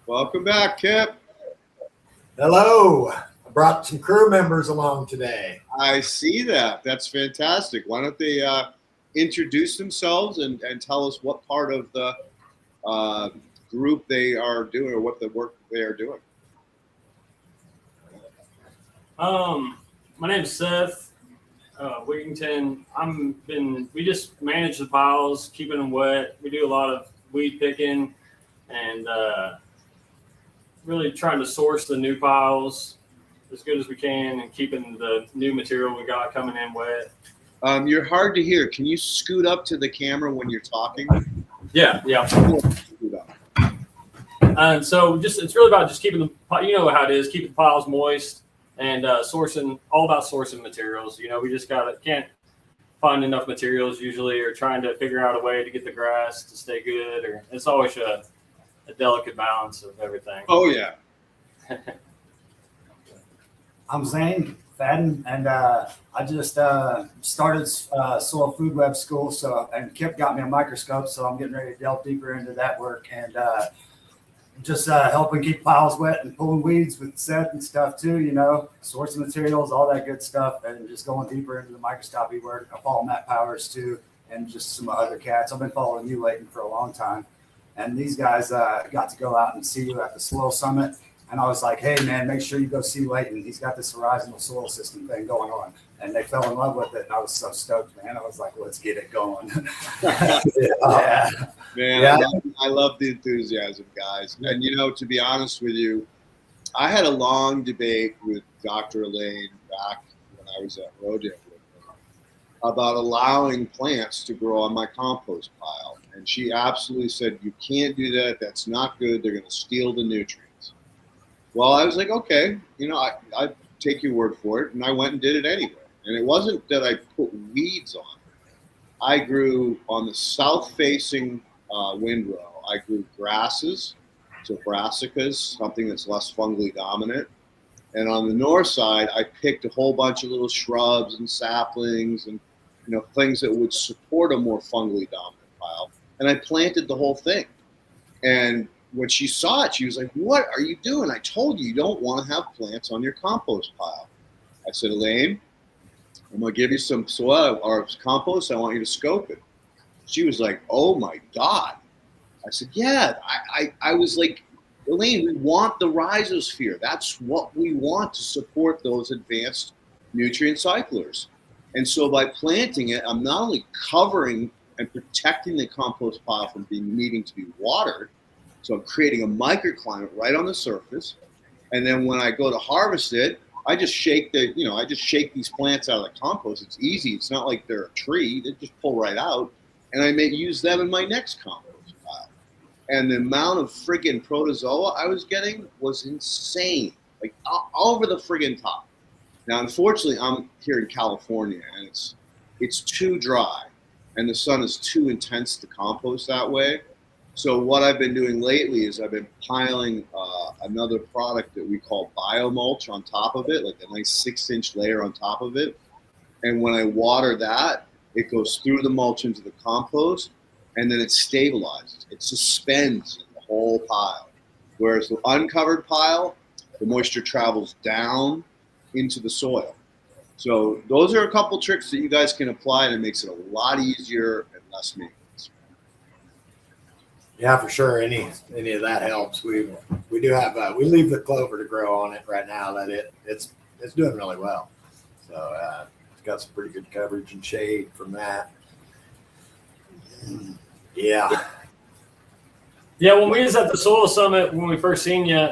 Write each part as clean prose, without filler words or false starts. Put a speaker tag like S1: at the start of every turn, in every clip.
S1: Welcome back, Kip.
S2: Hello. I brought some crew members along today.
S1: I see that. That's fantastic. Why don't they introduce themselves and tell us what part of the group they are doing or what the work they are doing?
S3: My name's Seth Wigington. We just manage the piles, keeping them wet. We do a lot of weed picking and really trying to source the new piles as good as we can and keeping the new material we got coming in wet.
S1: You're hard to hear. Can you scoot up to the camera when you're talking?
S3: Yeah.
S1: Scoot up.
S3: And so it's really about just keeping you know how it is, keeping the piles moist and all about sourcing materials. You know, we just can't find enough materials usually, or trying to figure out a way to get the grass to stay good, or it's always a delicate balance of everything.
S1: Oh, yeah.
S4: I'm Zane Fadden, and I just started soil food web school. And Kip got me a microscope, so I'm getting ready to delve deeper into that work and just helping keep piles wet and pulling weeds with Seth and stuff too. You know, sourcing materials, all that good stuff, and just going deeper into the microscopy work. I follow Matt Powers too, and just some other cats. I've been following you, Leighton, for a long time. And these guys got to go out and see you at the Soil Summit. And I was like, hey, man, make sure you go see Leighton. He's got this horizontal soil system thing going on. And they fell in love with it. And I was so stoked, man. I was like, let's get it going.
S1: Yeah. Man,
S4: Yeah.
S1: I love the enthusiasm, guys. And, you know, to be honest with you, I had a long debate with Dr. Elaine back when I was at Rodeo about allowing plants to grow on my compost pile. And she absolutely said, you can't do that. That's not good. They're going to steal the nutrients. Well, I was like, okay, you know, I take your word for it. And I went and did it anyway. And it wasn't that I put weeds on it. I grew on the south-facing windrow. I grew grasses, so brassicas, something that's less fungally dominant. And on the north side, I picked a whole bunch of little shrubs and saplings and, you know, things that would support a more fungally dominant pile. And I planted the whole thing. And when she saw it, she was like, what are you doing? I told you don't want to have plants on your compost pile. I said, Elaine, I'm going to give you some soil or compost. I want you to scope it. She was like, oh, my God. I said, yeah. I was like, Elaine, we want the rhizosphere. That's what we want to support those advanced nutrient cyclers. And so by planting it, I'm not only covering and protecting the compost pile from needing to be watered, so I'm creating a microclimate right on the surface. And then when I go to harvest it, I just shake these plants out of the compost. It's easy. It's not like they're a tree. They just pull right out. And I may use them in my next compost pile. And the amount of friggin' protozoa I was getting was insane, like all over the friggin' top. Now, unfortunately, I'm here in California, and it's too dry, and the sun is too intense to compost that way. So what I've been doing lately is I've been piling another product that we call biomulch on top of it, like a nice 6-inch layer on top of it. And when I water that, it goes through the mulch into the compost, and then it stabilizes. It suspends the whole pile. Whereas the uncovered pile, the moisture travels down into the soil. So those are a couple tricks that you guys can apply, and it makes it a lot easier and less maintenance.
S2: Yeah, for sure. Any of that helps. We do have we leave the clover to grow on it right now. That it's doing really well. So it's got some pretty good coverage and shade from that. Yeah.
S3: Yeah, when we was at the Soil Summit, when we first seen you,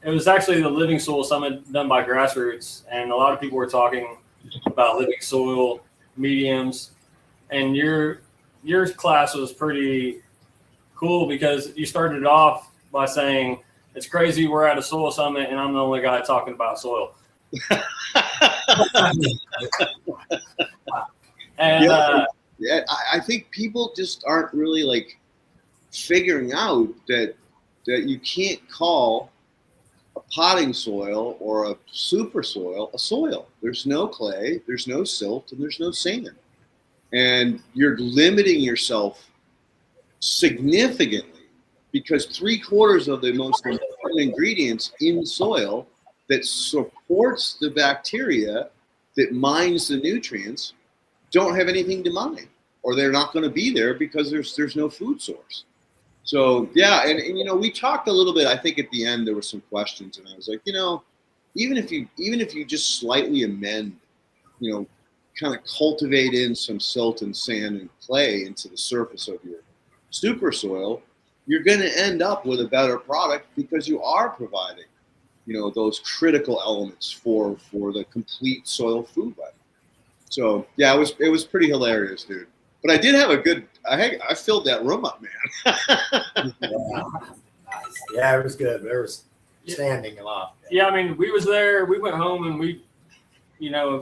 S3: it was actually the Living Soil Summit done by Grassroots, and a lot of people were talking about living soil mediums, and your class was pretty cool because you started it off by saying, it's crazy we're at a soil summit and I'm the only guy talking about soil. And
S1: I think people just aren't really like figuring out that you can't call a potting soil or a super soil a soil. There's no clay, there's no silt, and there's no sand. And you're limiting yourself significantly because 3/4 of the most important ingredients in soil that supports the bacteria that mines the nutrients don't have anything to mine, or they're not going to be there because there's no food source. So yeah, and we talked a little bit. I think at the end there were some questions, and I was like, even if you just slightly amend, kind of cultivate in some silt and sand and clay into the surface of your super soil, you're going to end up with a better product because you are providing, those critical elements for the complete soil food web. So yeah, it was pretty hilarious, dude. But I did have I filled that room up, man.
S2: Nice. Yeah, it was good. There was standing a lot.
S3: Yeah, I mean, we was there. We went home and we,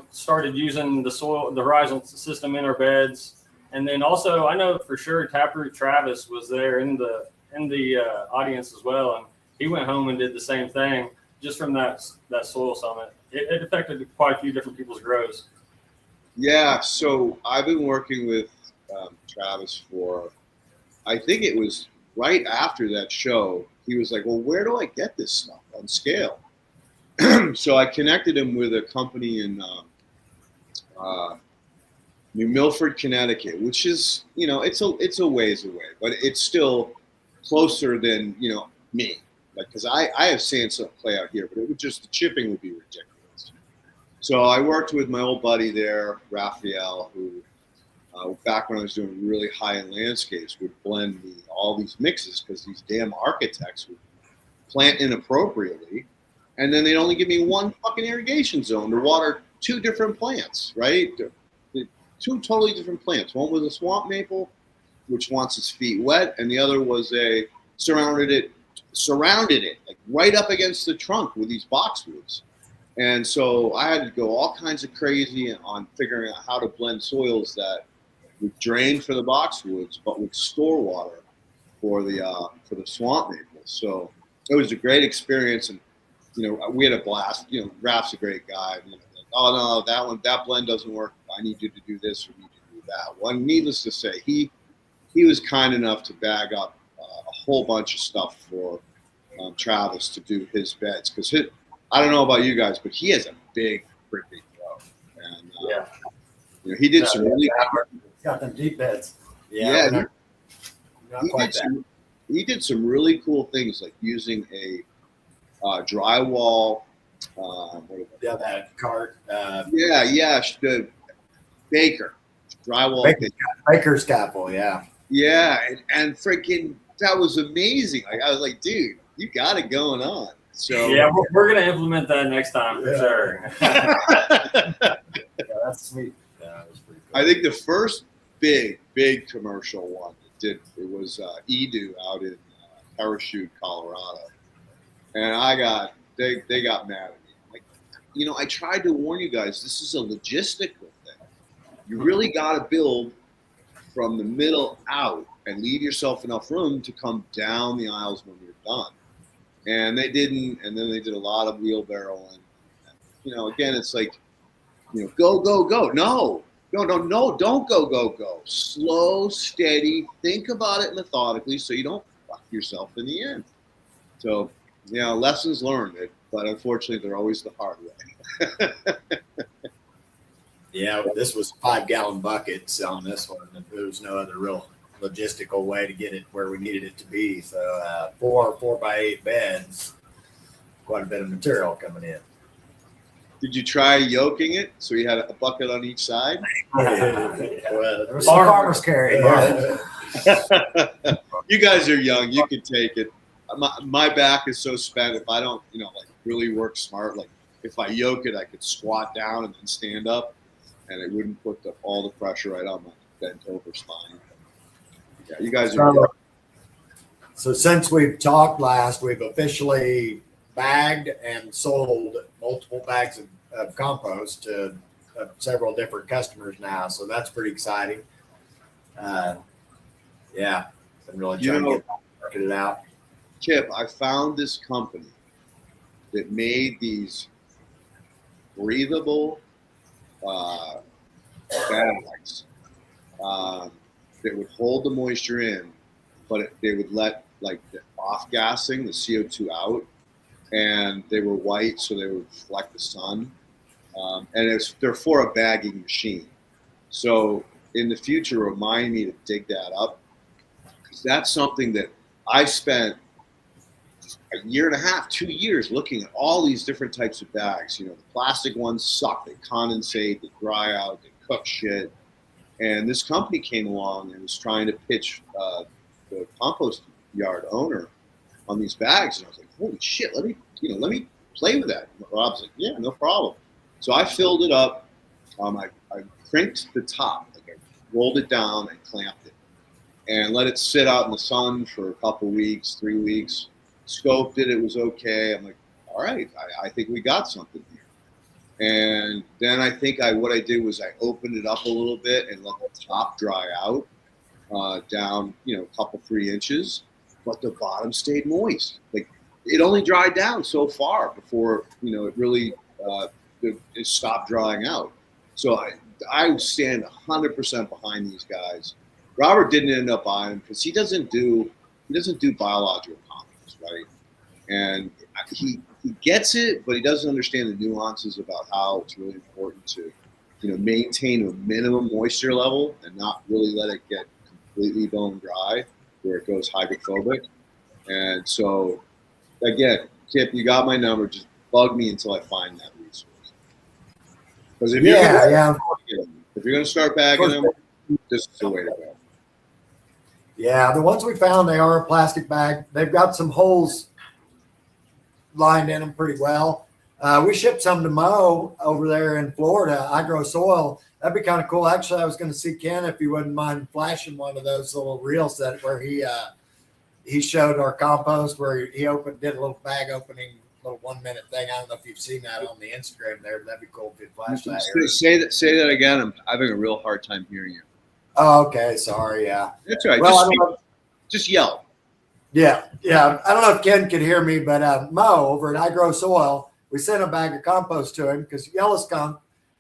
S3: started using the horizontal system in our beds. And then also, I know for sure Taproot Travis was there in the audience as well, and he went home and did the same thing just from that soil summit. It affected quite a few different people's grows.
S1: Yeah, so I've been working with Travis for, I think it was right after that show. He was like, well, where do I get this stuff on scale? So I connected him with a company in New Milford, Connecticut, which is, it's a ways away, but it's still closer than, me. Like, because I have sand silt clay out here, but the chipping would be ridiculous. So I worked with my old buddy there, Raphael, who back when I was doing really high-end landscapes would blend me all these mixes because these damn architects would plant inappropriately, and then they'd only give me one fucking irrigation zone to water 2 different plants, right? 2 totally different plants. One was a swamp maple, which wants its feet wet, and the other was surrounded it like right up against the trunk with these boxwoods. And so I had to go all kinds of crazy on figuring out how to blend soils that would drain for the boxwoods, but would store water for the swamp maple. So it was a great experience, and we had a blast. Raph's a great guy. Like, oh no, that blend doesn't work. I need you to do this or need you to do that. Well, needless to say, he was kind enough to bag up a whole bunch of stuff for Travis to do his beds, because I don't know about you guys, but he has a big freaking grow, and he did some really.
S4: Got them deep beds.
S2: Yeah.
S1: He did some really cool things, like using a drywall.
S2: That cart.
S1: The Baker drywall.
S2: Baker's scaffold. Yeah.
S1: Yeah, and freaking that was amazing. Like, I was like, dude, you got it going on. So
S3: yeah, we're gonna implement that next time for sure.
S4: Yeah, that's sweet.
S2: Yeah, that was pretty cool.
S1: I think the first big commercial one it was Edu out in Parachute, Colorado, and they got mad at me. Like, I tried to warn you guys, this is a logistical thing. You really got to build from the middle out and leave yourself enough room to come down the aisles when you're done. And they didn't, and then they did a lot of wheelbarrowing. Again, it's like, go. No, don't go. Slow, steady, think about it methodically so you don't fuck yourself in the end. So, lessons learned, but unfortunately they're always the hard way.
S2: Yeah, this was 5-gallon buckets on this one. There was no other real logistical way to get it where we needed it to be. So 4 by 8 beds, quite a bit of material coming in.
S1: Did you try yoking it so you had a bucket on each side?
S2: Well,
S4: There was some farmers carry.
S1: You guys are young. You can take it. My back is so spent. If I don't, really work smart, like if I yoke it, I could squat down and then stand up, and it wouldn't put all the pressure right on my bent over spine. Yeah, you guys are young.
S2: So since we've talked last, we've officially bagged and sold multiple bags of compost to several different customers now. So that's pretty exciting. Been really trying to market it out.
S1: Kip, I found this company that made these breathable bags that would hold the moisture in, but they would let like the off gassing the CO2 out, and they were white, so they would reflect the sun. And they're for a bagging machine. So in the future, remind me to dig that up, because that's something that I spent a year and a half, 2 years looking at all these different types of bags. You know, the plastic ones suck. They condensate, they dry out, they cook shit. And this company came along and was trying to pitch the compost yard owner on these bags. And I was like, holy shit, let me play with that. And Rob's like, yeah, no problem. So I filled it up. I crimped the top, like I rolled it down and clamped it, and let it sit out in the sun for a couple weeks, 3 weeks. Scoped it, it was okay. I'm like, all right, I think we got something here. And then I think what I did was I opened it up a little bit and let the top dry out down, a couple, 3 inches, but the bottom stayed moist. Like, it only dried down so far before, it really it stopped drying out. So I stand 100% behind these guys. Robert didn't end up buying them because he doesn't do biological compost, right? And he gets it, but he doesn't understand the nuances about how it's really important to, maintain a minimum moisture level and not really let it get completely bone dry where it goes hydrophobic. And so, again, Kip, you got my number. Just bug me until I find that resource. Because if you're going to start bagging them, this is the way to go.
S2: Yeah, the ones we found, they are a plastic bag. They've got some holes lined in them pretty well. We shipped some to Mo over there in Florida, I Grow Soil. That'd be kind of cool. Actually, I was going to see Ken if he wouldn't mind flashing one of those little reels where he showed our compost, where he did a little bag opening, little 1 minute thing. I don't know if you've seen that on the Instagram there, but that'd be cool if you flash that.
S1: Say that again. I'm having a real hard time hearing you.
S2: Oh, okay. Sorry. Yeah.
S1: That's all right.
S2: Well,
S1: just yell.
S2: Yeah. I don't know if Ken could hear me, but Mo over at I Grow Soil, we sent a bag of compost to him because Yellow Skunk,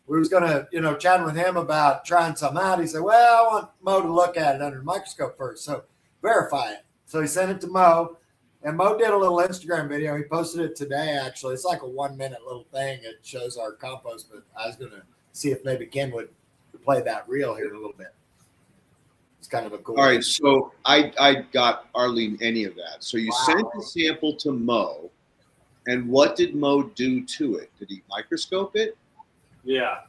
S2: we was going to, chat with him about trying some out. He said, well, I want Mo to look at it under the microscope first. So verify it. So he sent it to Mo, and Mo did a little Instagram video. He posted it today, actually. It's like a 1 minute little thing. It shows our compost, but I was going to see if maybe Ken would play that reel here in a little bit. It's kind of a cool.
S1: All right, so I got Arlene any of that. So you sent the sample to Mo, and what did Mo do to it? Did he microscope it?
S3: Yeah.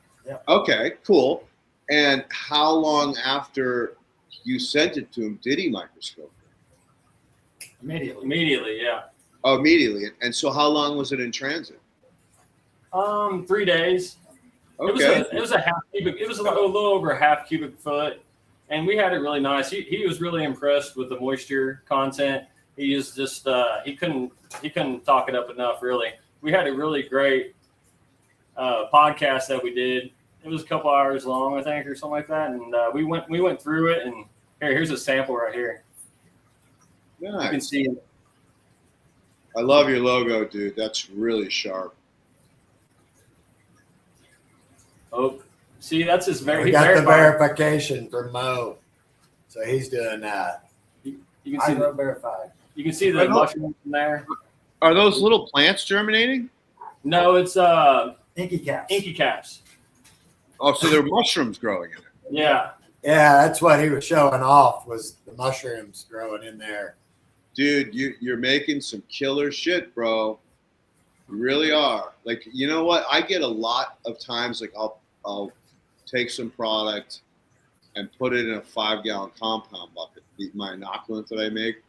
S1: Okay, cool. And how long after you sent it to him did he microscope it?
S3: Immediately, yeah.
S1: Oh, immediately. And so how long was it in transit?
S3: 3 days.
S1: Okay.
S3: It was a half cubic. It was a little over a half cubic foot, and we had it really nice. He was really impressed with the moisture content. He is just he couldn't talk it up enough. Really, we had a really great podcast that we did. It was a couple hours long, I think, or something like that. And we went through it. And here's a sample right here.
S1: Nice.
S3: You can see it.
S1: I love your logo, dude. That's really sharp.
S3: Oh, see, that's his very.
S2: We got the verification from Mo, so he's doing that.
S3: You can see
S4: verified.
S3: You can see the mushrooms in there.
S1: Are those little plants germinating?
S3: No, it's
S4: Inky caps.
S3: Inky caps.
S1: Oh, so they're mushrooms growing in it.
S3: Yeah.
S2: Yeah, that's what he was showing off, was the mushrooms growing in there.
S1: Dude, you're making some killer shit, bro. You really are. Like, you know what? I get a lot of times, like, I'll take some product and put it in a 5-gallon compound bucket, my inoculant that I make.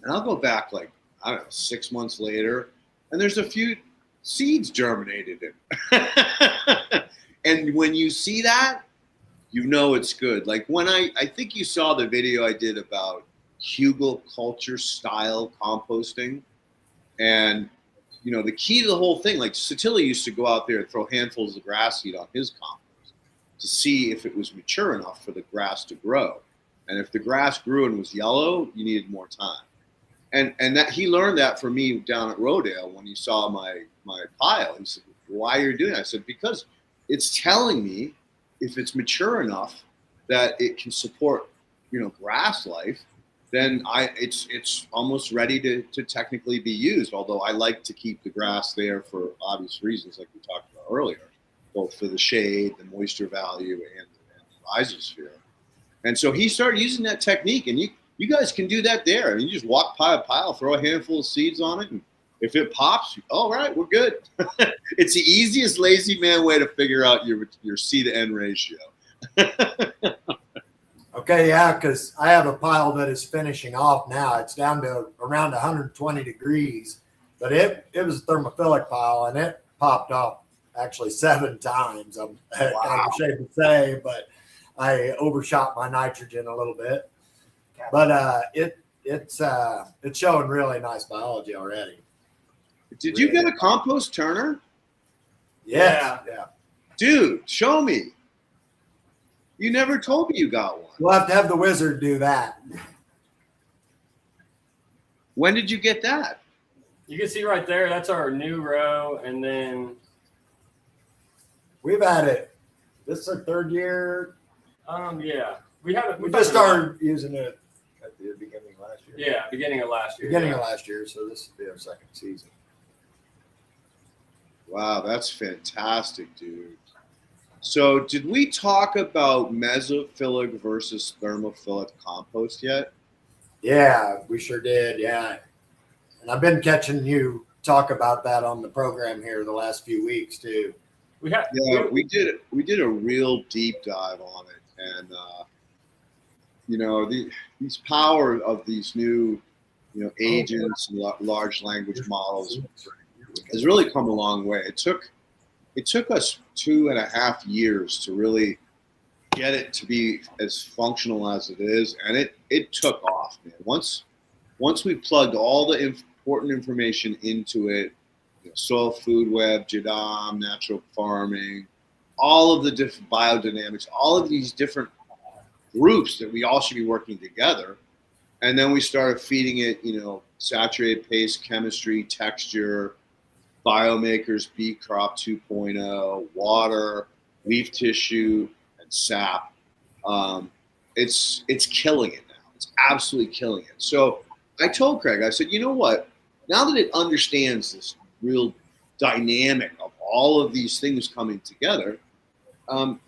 S1: And I'll go back, like, I don't know, 6 months later, and there's a few seeds germinated in. And when you see that, you know it's good. Like, when I think you saw the video I did about hugelkultur style composting. And, the key to the whole thing, like Satilla used to go out there and throw handfuls of grass seed on his compost to see if it was mature enough for the grass to grow. And if the grass grew and was yellow, you needed more time. And that he learned that from me down at Rodale when he saw my pile. He said, why are you doing that? I said, because it's telling me if it's mature enough that it can support, grass life, then it's almost ready to technically be used. Although I like to keep the grass there for obvious reasons, like we talked about earlier, both for the shade, the moisture value, and the rhizosphere. And so he started using that technique, and you guys can do that there. I mean, you just walk pile, throw a handful of seeds on it, and if it pops, all right, we're good. It's the easiest lazy man way to figure out your seed to N ratio.
S2: Okay, yeah, because I have a pile that is finishing off now. It's down to around 120 degrees, but it was a thermophilic pile, and it popped off actually 7 times. I'm kind of ashamed to say, but I overshot my nitrogen a little bit. But it's showing really nice biology already.
S1: Did you get a compost turner?
S2: Yeah.
S1: Dude, show me. You never told me you got one.
S2: We'll have to have the wizard do that.
S1: When did you get that?
S3: You can see right there, that's our new row. And then
S2: We've had it. This is our 3rd year.
S3: yeah, we
S2: just started using it at the beginning of last year.
S3: Yeah, beginning of last year.
S2: Beginning of last year, so this will be our 2nd season.
S1: Wow, that's fantastic, dude. So did we talk about mesophilic versus thermophilic compost yet?
S2: Yeah, we sure did. Yeah. And I've been catching you talk about that on the program here the last few weeks too.
S3: We
S1: did a real deep dive on it, and these power of these new agents and large language models has really come a long way. It took us 2.5 years to really get it to be as functional as it is, and it took off, man. Once we plugged all the important information into it, soil food web, JDAM, natural farming, all of the different biodynamics, all of these different groups that we all should be working together. And then we started feeding it, saturated paste chemistry, texture, biomakers, B crop 2.0, water, leaf tissue, and sap. It's killing it now. It's absolutely killing it. So I told Craig, I said, you know what? Now that it understands this real dynamic of all of these things coming together,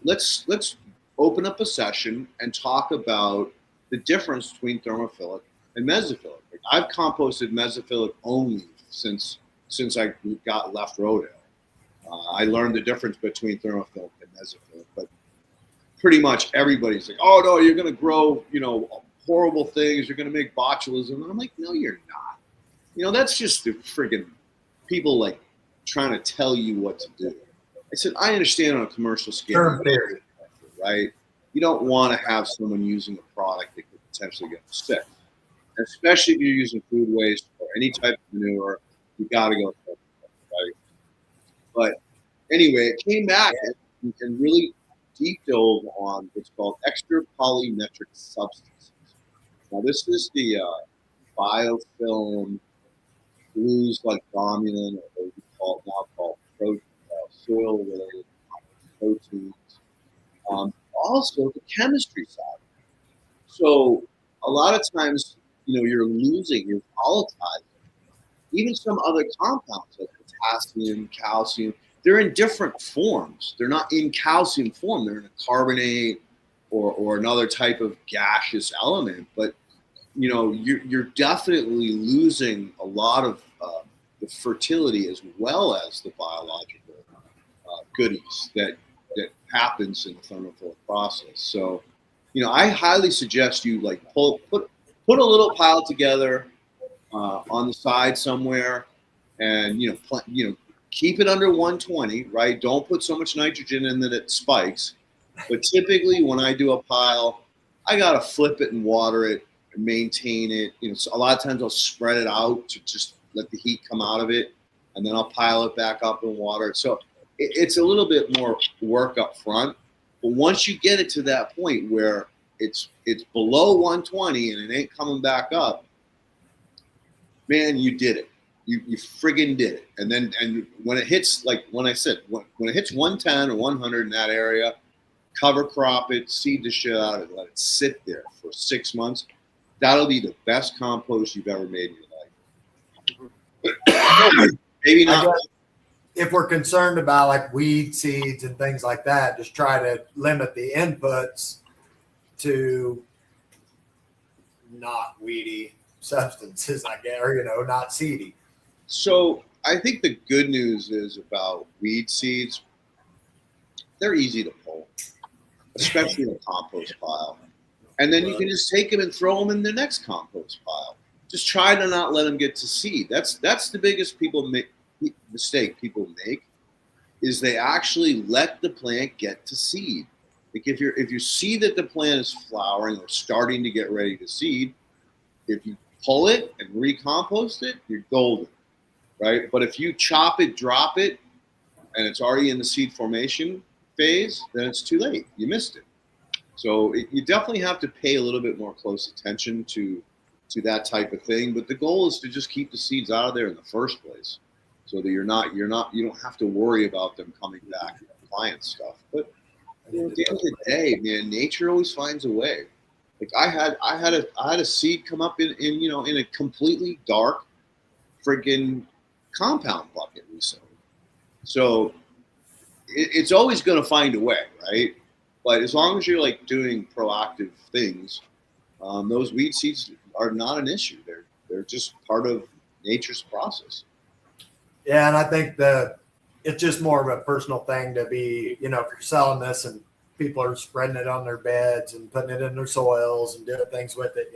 S1: let's open up a session and talk about the difference between thermophilic and mesophilic. Like, I've composted mesophilic only since I left Rodale. I learned the difference between thermophilic and mesophilic, but pretty much everybody's like, oh no, you're going to grow, horrible things. You're going to make botulism. And I'm like, no, you're not. That's just the friggin' people like trying to tell you what to do. I said, I understand on a commercial scale, right? You don't want to have someone using a product that could potentially get sick, especially if you're using food waste or any type of manure. You got to go, right? But anyway, it came back and really deep dove on what's called extra polymetric substances. Now, this is the biofilm glues like Dominant, or we now call soil-related proteins. Also, the chemistry side. So a lot of times, you're volatilizing. Even some other compounds like potassium, calcium, they're in different forms. They're not in calcium form. They're in a carbonate or another type of gaseous element. But you're definitely losing a lot of the fertility as well as the biological goodies that happens in the thermophilic process. So, I highly suggest you put a little pile together on the side somewhere, and keep it under 120, right? Don't put so much nitrogen in that it spikes. But typically, when I do a pile, I gotta flip it and water it and maintain it. So a lot of times I'll spread it out to just let the heat come out of it, and then I'll pile it back up and water it. So it's a little bit more work up front. But once you get it to that point where it's below 120 and it ain't coming back up, man, you did it. You friggin' did it. And when it hits, like when I said, when it hits 110 or 100 in that area, cover crop it, seed the shit out of it, let it sit there for 6 months. that'll be the best compost you've ever made in your life. Maybe
S2: I
S1: not.
S2: guess if we're concerned about like weed seeds and things like that, just try to limit the inputs to not weedy substances, I guess, or not seedy.
S1: So I think the good news is about weed seeds. They're easy to pull, especially in a compost pile. And then you can just take them and throw them in the next compost pile. Just try to not let them get to seed. That's the biggest mistake people make, is they actually let the plant get to seed. Like if you see that the plant is flowering or starting to get ready to seed, if you pull it and recompost it, you're golden, right? But if you chop it, drop it, and it's already in the seed formation phase, then it's too late. You missed it. So you definitely have to pay a little bit more close attention to that type of thing. But the goal is to just keep the seeds out of there in the first place, so that you don't have to worry about them coming back and plant stuff. But at the end of the day, man, nature always finds a way. Like I had a seed come up in a completely dark freaking compound bucket recently. So it's always going to find a way, right? But as long as you're like doing proactive things, those weed seeds are not an issue. They're just part of nature's process.
S2: Yeah, and I think it's just more of a personal thing to be, if you're selling this and people are spreading it on their beds and putting it in their soils and doing things with it,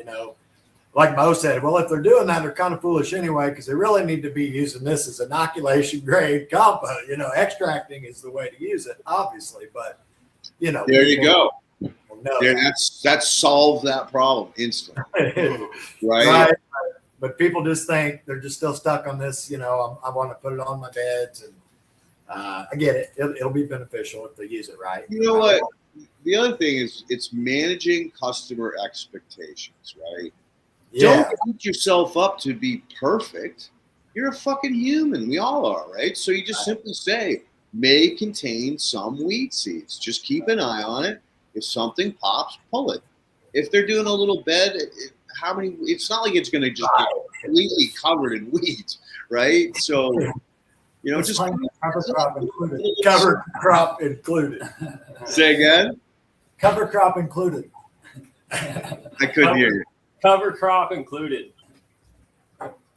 S2: like Mo said, well, if they're doing that, they're kind of foolish anyway, because they really need to be using this as inoculation grade compost. Extracting is the way to use it, obviously, but
S1: There you go.
S2: No.
S1: That solved that problem instantly, right?
S2: Right. But people just think they're just still stuck on this. I want to put it on my beds, and I get it. It'll be beneficial if they use it right.
S1: You know what? The other thing is it's managing customer expectations, right?
S2: Yeah.
S1: Don't beat yourself up to be perfect. You're a fucking human. We all are, right? So you just simply say, may contain some weed seeds. Just keep an eye on it. If something pops, pull it. If they're doing a little bed, it's not like it's going to just get completely covered in weeds, right? So, just
S4: cover crop included.
S2: Cover crop included.
S1: Say again?
S4: Cover crop included.
S1: I couldn't hear you.
S3: Cover crop included.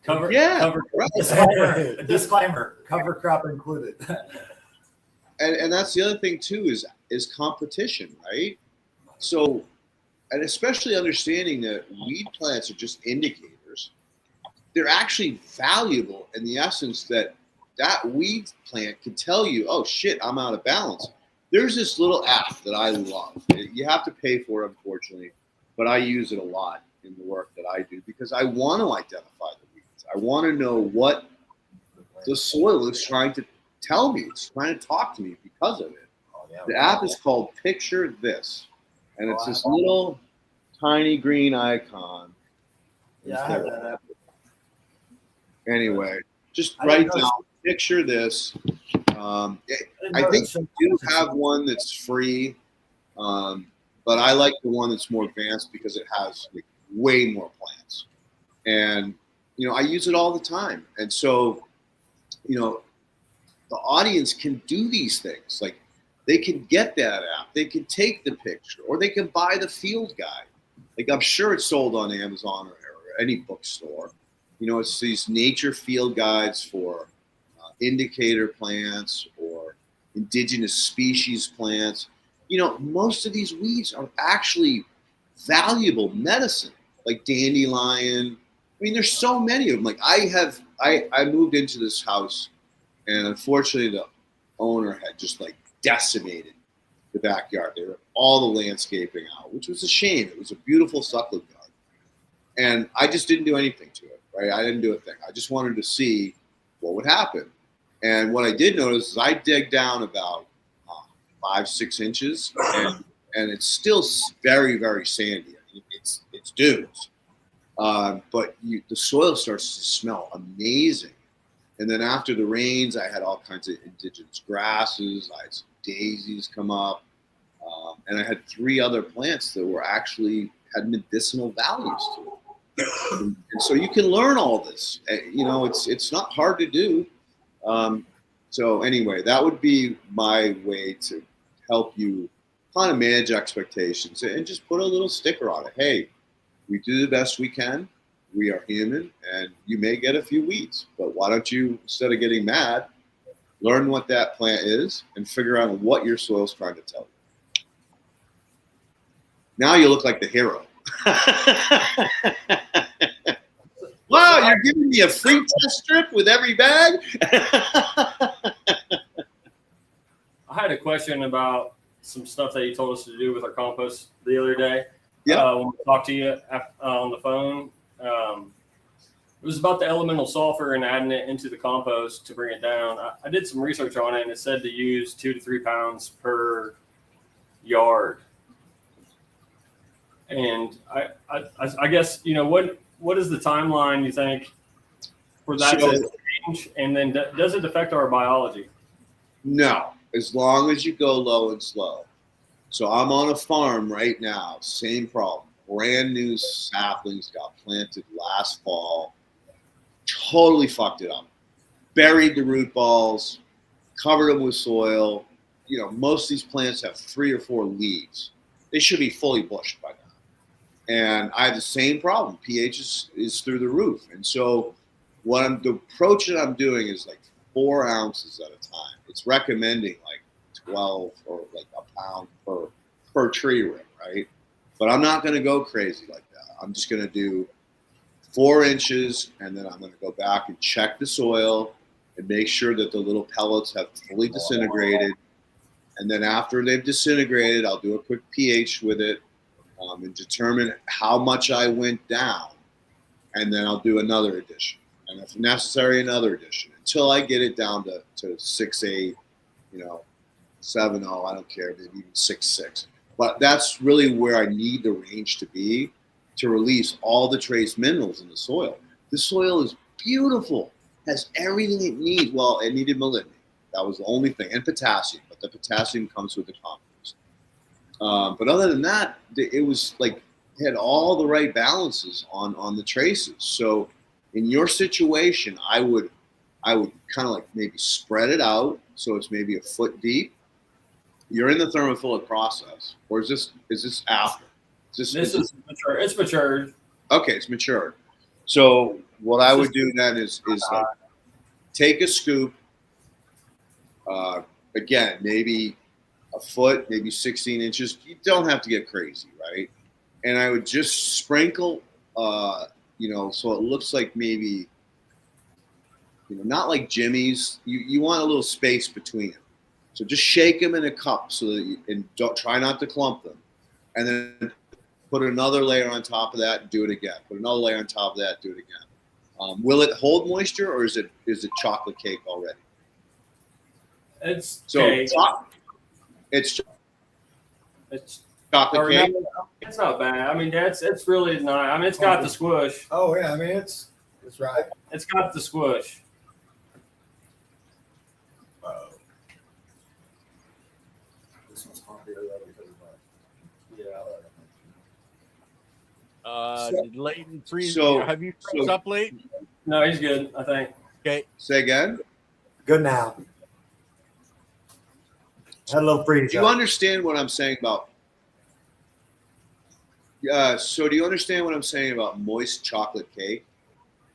S3: Cover.
S1: Right.
S4: Disclaimer. Cover crop included.
S1: And that's the other thing too is competition, right? So, and especially understanding that weed plants are just indicators. They're actually valuable in the essence that weed plant can tell you, oh shit, I'm out of balance. There's this little app that I love. You have to pay for it, unfortunately, but I use it a lot in the work that I do because I want to identify the weeds. I want to know what the soil is trying to tell me. It's trying to talk to me because of it. The app is called Picture This, and it's this little tiny green icon.
S4: Yeah, I have that app.
S1: Anyway, just write down Picture This. I think you do have one that's free, but I like the one that's more advanced because it has way more plants. And, I use it all the time. And so, the audience can do these things. Like they can get that app, they can take the picture, or they can buy the field guide. Like I'm sure it's sold on Amazon or any bookstore. It's these nature field guides for indicator plants or indigenous species plants. Most of these weeds are actually valuable medicine, like dandelion. There's so many of them. Like I moved into this house, and unfortunately the owner had just decimated the backyard. They ripped all the landscaping out, which was a shame. It was a beautiful succulent garden. And I just didn't do anything to it, right? I didn't do a thing. I just wanted to see what would happen. And what I did notice is I dig down about 5-6 inches, and it's still very, very sandy. It's dunes. But the soil starts to smell amazing. And then after the rains, I had all kinds of indigenous grasses. I had some daisies come up. And I had 3 other plants that were actually had medicinal values to them. And so you can learn all this. You know, it's not hard to do. So anyway, that would be my way to help you kind of manage expectations and just put a little sticker on it. Hey, we do the best we can. We are human, and you may get a few weeds, but why don't you, instead of getting mad, learn what that plant is and figure out what your soil's trying to tell you. Now you look like the hero. Wow, you're giving me a free test strip with every bag?
S3: I had a question about some stuff that you told us to do with our compost the other day.
S1: Yeah.
S3: When we talked to you on the phone. It was about the elemental sulfur and adding it into the compost to bring it down. I did some research on it, and it said to use 2 to 3 pounds per yard. And I guess, you know, what is the timeline you think for that to change? And then does it affect our biology?
S1: No, as long as you go low and slow. So I'm on a farm right now, same problem. Brand new saplings got planted last fall. Totally fucked it up. Buried the root balls, covered them with soil. You know, most of these plants have 3 or 4 leaves. They should be fully bushed by now. And I have the same problem. pH is through the roof. And so the approach that I'm doing is like 4 ounces at a time. It's recommending like 12 or like a pound per tree ring, right? But I'm not going to go crazy like that. I'm just going to do 4 inches, and then I'm going to go back and check the soil and make sure that the little pellets have fully disintegrated. And then after they've disintegrated, I'll do a quick pH with it and determine how much I went down. And then I'll do another addition. And if necessary, another addition until I get it down to 6.8, 7.0, I don't care, maybe even 6.6. But that's really where I need the range to be to release all the trace minerals in the soil. The soil is beautiful, has everything it needs. Well, it needed molybdenum. That was the only thing, and potassium. But the potassium comes with the compost. But other than that, it was like it had all the right balances on the traces. So in your situation, I would kind of like maybe spread it out so it's maybe a foot deep. You're in the thermophilic process, or is this after?
S3: This is mature. It's matured.
S1: Okay, it's matured. So what I would do then is like take a scoop. Again, maybe a foot, maybe 16 inches. You don't have to get crazy, right? And I would just sprinkle, so it looks like maybe, not like Jimmy's. You want a little space between them. So just shake them in a cup and don't try not to clump them. And then put another layer on top of that and do it again. Put another layer on top of that, do it again. Will it hold moisture, or is it chocolate cake already?
S3: It's
S1: so
S3: cake.
S1: It's
S3: chocolate
S1: cake.
S3: It's not bad. I mean, it's really nice. I mean, it's got the squish.
S2: Oh yeah, I mean it's right.
S3: It's got the squish.
S2: This one's popular though because of
S5: Did Leighton freeze?
S1: So-
S5: have you froze up, Leighton?
S3: No, he's good, I think.
S5: Okay.
S1: Say again.
S2: good now. Had a little freeze.
S1: Do you understand what I'm saying about? So do you understand what I'm saying about moist chocolate cake?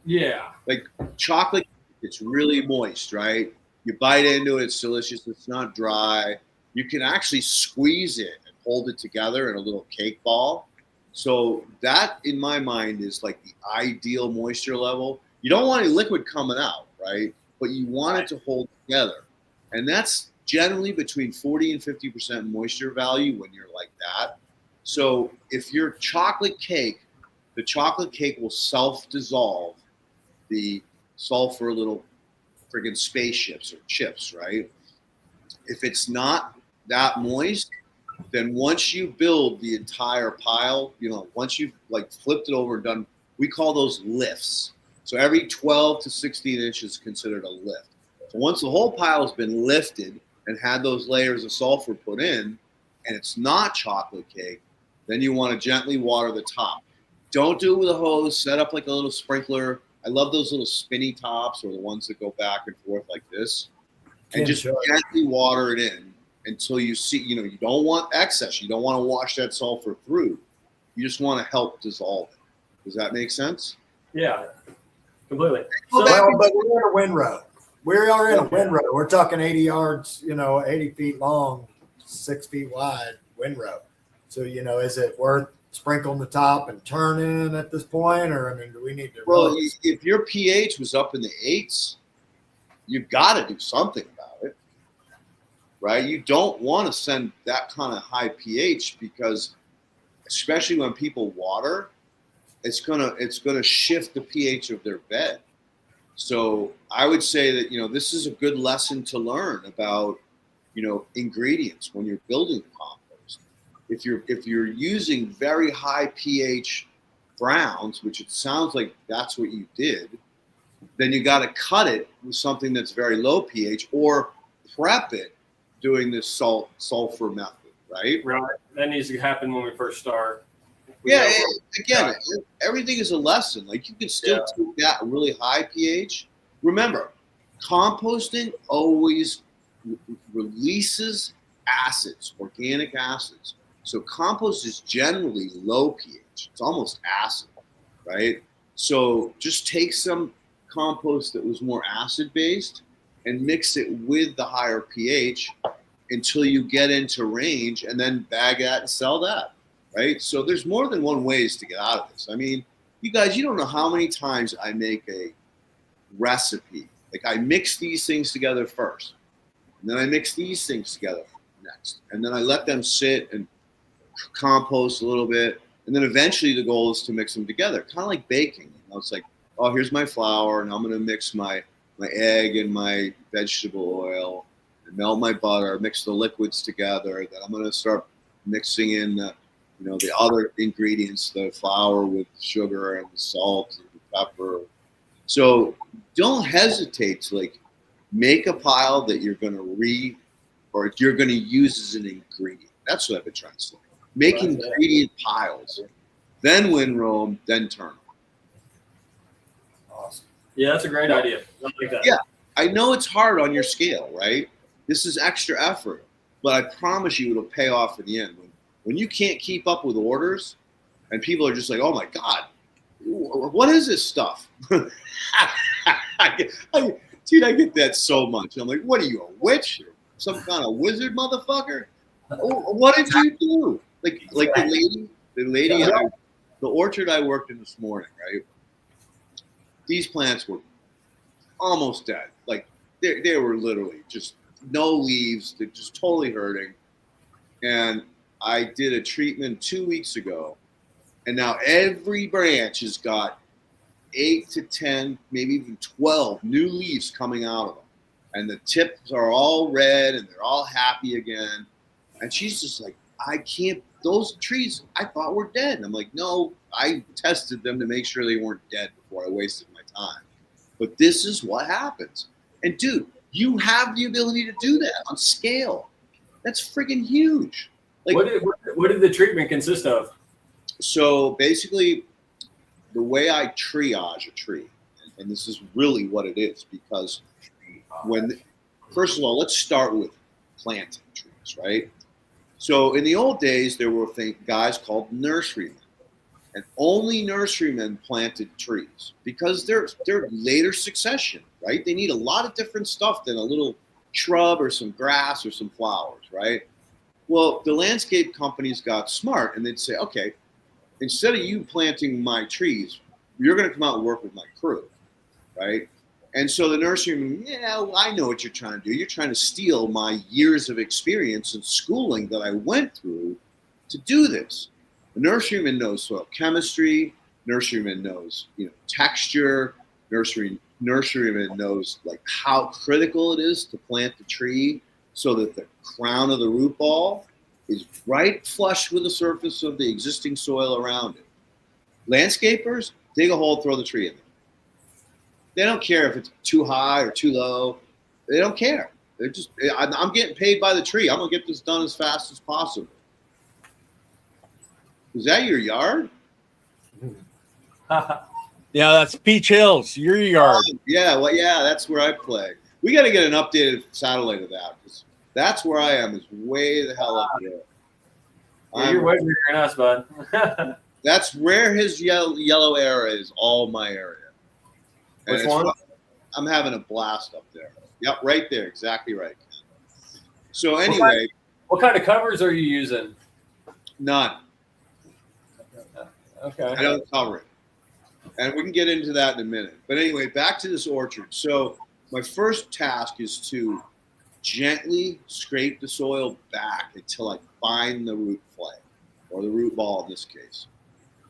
S3: Yeah.
S1: Like chocolate, it's really moist, right? You bite into it, it's delicious. It's not dry. You can actually squeeze it and hold it together in a little cake ball. So that, in my mind, is like the ideal moisture level. You don't want any liquid coming out, right? But you want it to hold together. And that's generally between 40 and 50% moisture value when you're like that. So if your chocolate cake, the chocolate cake will self-dissolve the sulfur little friggin' spaceships or chips, right? If it's not that moist, then once you build the entire pile, once you've like flipped it over and done, we call those lifts. So every 12 to 16 inches is considered a lift. So once the whole pile has been lifted and had those layers of sulfur put in, and it's not chocolate cake, then you want to gently water the top. Don't do it with a hose. Set up like a little sprinkler. I love those little spinny tops or the ones that go back and forth like this. And just gently water it in until you see, you don't want excess. You don't want to wash that sulfur through. You just want to help dissolve it. Does that make sense?
S3: Yeah, completely.
S2: But we're in a windrow. We are in a windrow. We're talking 80 yards, 80 feet long, 6 feet wide windrow. So, is it worth sprinkling the top and turning at this point? Or, do we need to?
S1: Well, if your pH was up in the 8s, you've got to do something about it, right? You don't want to send that kind of high pH because, especially when people water, it's gonna shift the pH of their bed. So I would say that this is a good lesson to learn about ingredients when you're building compost. If you're using very high pH browns, which it sounds like that's what you did, then you got to cut it with something that's very low pH or prep it doing this sulfur method, right?
S3: Right. That needs to happen when we first start.
S1: Again, everything is a lesson. Like you can still take that really high pH. Remember, composting always releases acids, organic acids. So compost is generally low pH. It's almost acid, right? So just take some compost that was more acid based and mix it with the higher pH until you get into range, and then bag that and sell that, right? So there's more than one ways to get out of this. You guys, you don't know how many times I make a recipe. Like I mix these things together first, and then I mix these things together next, and then I let them sit and compost a little bit, and then eventually the goal is to mix them together, kind of like baking. It's like, oh, here's my flour, and I'm going to mix my egg and my vegetable oil, and melt my butter, mix the liquids together. Then I'm going to start mixing in the other ingredients, the flour with sugar and salt and pepper. So don't hesitate to make a pile that you're going to you're going to use as an ingredient. That's what I've been trying to say. Make ingredient piles, then windrow, then turn them.
S2: Awesome.
S3: Yeah, that's a great idea. I like that.
S1: Yeah, I know it's hard on your scale, right? This is extra effort, but I promise you it'll pay off in the end. When you can't keep up with orders and people are just like, oh my God, what is this stuff? Dude, I get that so much. I'm like, what are you, a witch? Or some kind of wizard motherfucker? What did you do? Like the lady, the orchard I worked in this morning, right? These plants were almost dead. Like they were literally just no leaves. They're just totally hurting. And I did a treatment 2 weeks ago, and now every branch has got 8 to 10, maybe even 12 new leaves coming out of them. And the tips are all red and they're all happy again. And she's just like, those trees I thought were dead. And I'm like, no, I tested them to make sure they weren't dead before I wasted my time. But this is what happens. And dude, you have the ability to do that on scale. That's freaking huge.
S3: What did the treatment consist of?
S1: So basically, the way I triage a tree, and this is really what it is, because first of all, let's start with planting trees, right? So in the old days, there were guys called nurserymen, and only nurserymen planted trees because they're later succession, right? They need a lot of different stuff than a little shrub or some grass or some flowers, right? Well, the landscape companies got smart and they'd say, okay, instead of you planting my trees, you're going to come out and work with my crew, right? And so the nurseryman, I know what you're trying to do. You're trying to steal my years of experience and schooling that I went through to do this. The nurseryman knows soil chemistry. Nurseryman knows, texture. Nurseryman knows how critical it is to plant the tree so that the crown of the root ball is right flush with the surface of the existing soil around it. Landscapers dig a hole, throw the tree in there. They don't care if it's too high or too low. They don't care. They're just, I'm getting paid by the tree. I'm gonna get this done as fast as possible. Is that your yard?
S5: Yeah, that's Peach Hills, your yard.
S1: Yeah, well, yeah, that's where I play. We got to get an updated satellite of that, because that's where I am. Is way the hell up there.
S3: Yeah, you're way bigger than us, bud.
S1: That's where his yellow era is. All my area. And
S3: Which one?
S1: I'm having a blast up there. Yep, right there. Exactly right. So anyway,
S3: What kind of covers are you using?
S1: none.
S3: Okay.
S1: I don't cover it. And we can get into that in a minute. But anyway, back to this orchard. So my first task is to gently scrape the soil back until I find the root flare, or the root ball in this case.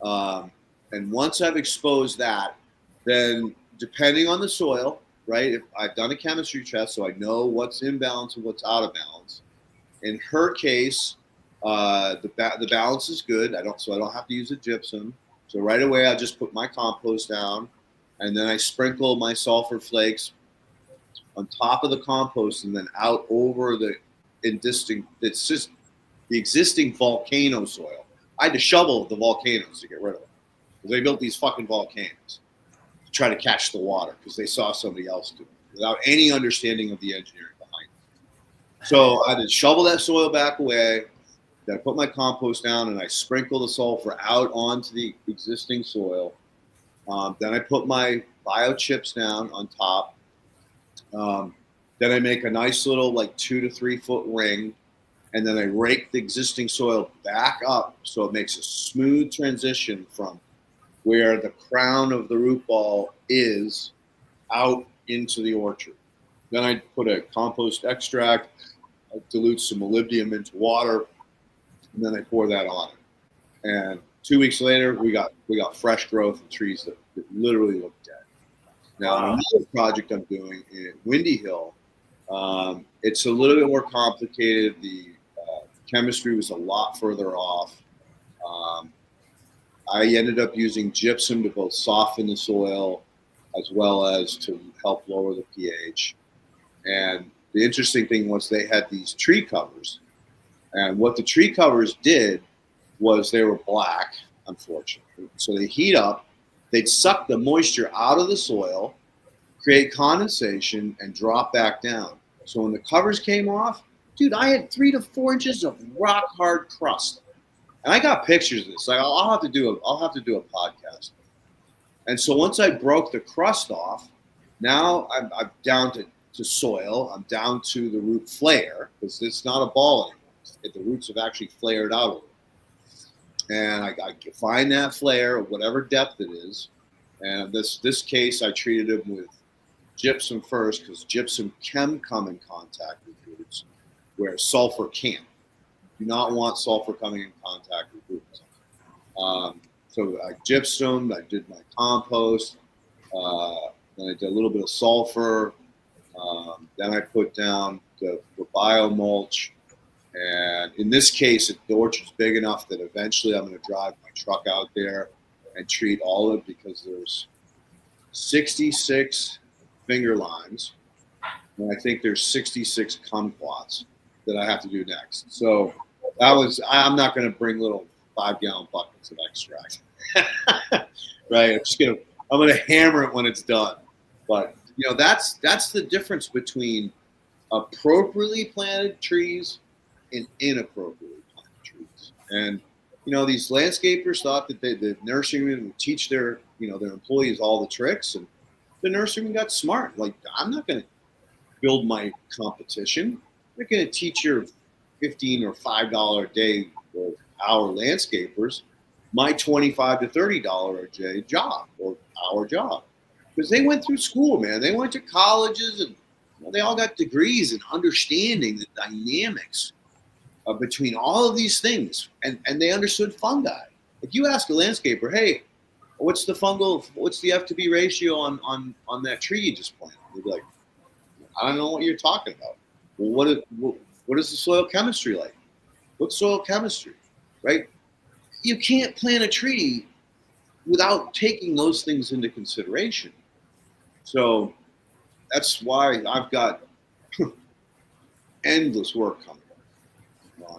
S1: And once I've exposed that, then depending on the soil, right, if I've done a chemistry test so I know what's in balance and what's out of balance. In her case, the balance is good. I don't have to use a gypsum. So right away, I just put my compost down, and then I sprinkle my sulfur flakes on top of the compost and then out over it's just the existing volcano soil. I had to shovel the volcanoes to get rid of them, because they built these fucking volcanoes to try to catch the water because they saw somebody else do it without any understanding of the engineering behind it. So I had to shovel that soil back away. Then I put my compost down and I sprinkle the sulfur out onto the existing soil. Then I put my biochips down on top. Then I make a nice little 2 to 3 foot ring, and then I rake the existing soil back up so it makes a smooth transition from where the crown of the root ball is out into the orchard. Then I put a compost extract, I dilute some molybdenum into water, and then I pour that on it. And 2 weeks later, we got fresh growth and trees that literally look dead. Now, another project I'm doing in Windy Hill, it's a little bit more complicated. The chemistry was a lot further off. I ended up using gypsum to both soften the soil as well as to help lower the pH. And the interesting thing was they had these tree covers. And what the tree covers did was they were black, unfortunately. So they heat up, they'd suck the moisture out of the soil, create condensation, and drop back down. So when the covers came off, dude, I had 3 to 4 inches of rock hard crust. And I got pictures of this. I'll have to do a podcast. And so once I broke the crust off, now I'm down to soil. I'm down to the root flare, because it's not a ball anymore. The roots have actually flared out a little. And I find that flare at whatever depth it is. And this case, I treated them with gypsum first, because gypsum can come in contact with roots where sulfur can't. Do not want sulfur coming in contact with roots. So I gypsumed, I did my compost, then I did a little bit of sulfur, then I put down the biomulch. And in this case, the orchard's big enough that eventually I'm going to drive my truck out there and treat all of it, because there's 66 finger limes, and I think there's 66 kumquats that I have to do next. So I'm not going to bring little 5-gallon buckets of extract, right? I'm going to hammer it when it's done. But that's the difference between appropriately planted trees and inappropriately planted trees. And these landscapers thought that the nurserymen would teach their employees all the tricks, and the nurserymen got smart. I'm not going to build my competition. I'm not going to teach your $15 or $5 a day or hour landscapers my $25 to $30 a day job or hour job, because they went through school, man. They went to colleges, and they all got degrees in understanding the dynamics between all of these things, and they understood fungi. If you ask a landscaper, hey, what's the F to B ratio on that tree you just planted? They'd be like, I don't know what you're talking about. Well, what is the soil chemistry like? What's soil chemistry, right? You can't plant a tree without taking those things into consideration. So that's why I've got endless work coming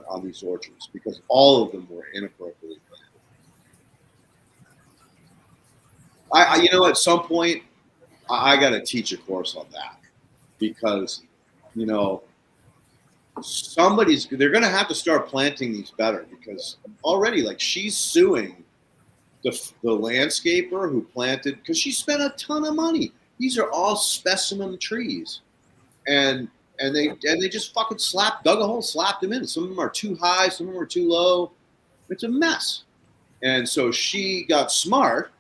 S1: on these orchards, because all of them were inappropriately planted. You know, at some point, I got to teach a course on that because, you know, they're going to have to start planting these better because already, like, she's suing the landscaper who planted because she spent a ton of money. These are all specimen trees, and they just fucking dug a hole, slapped them in. Some of them are too high, some of them are too low. It's a mess. And so she got smart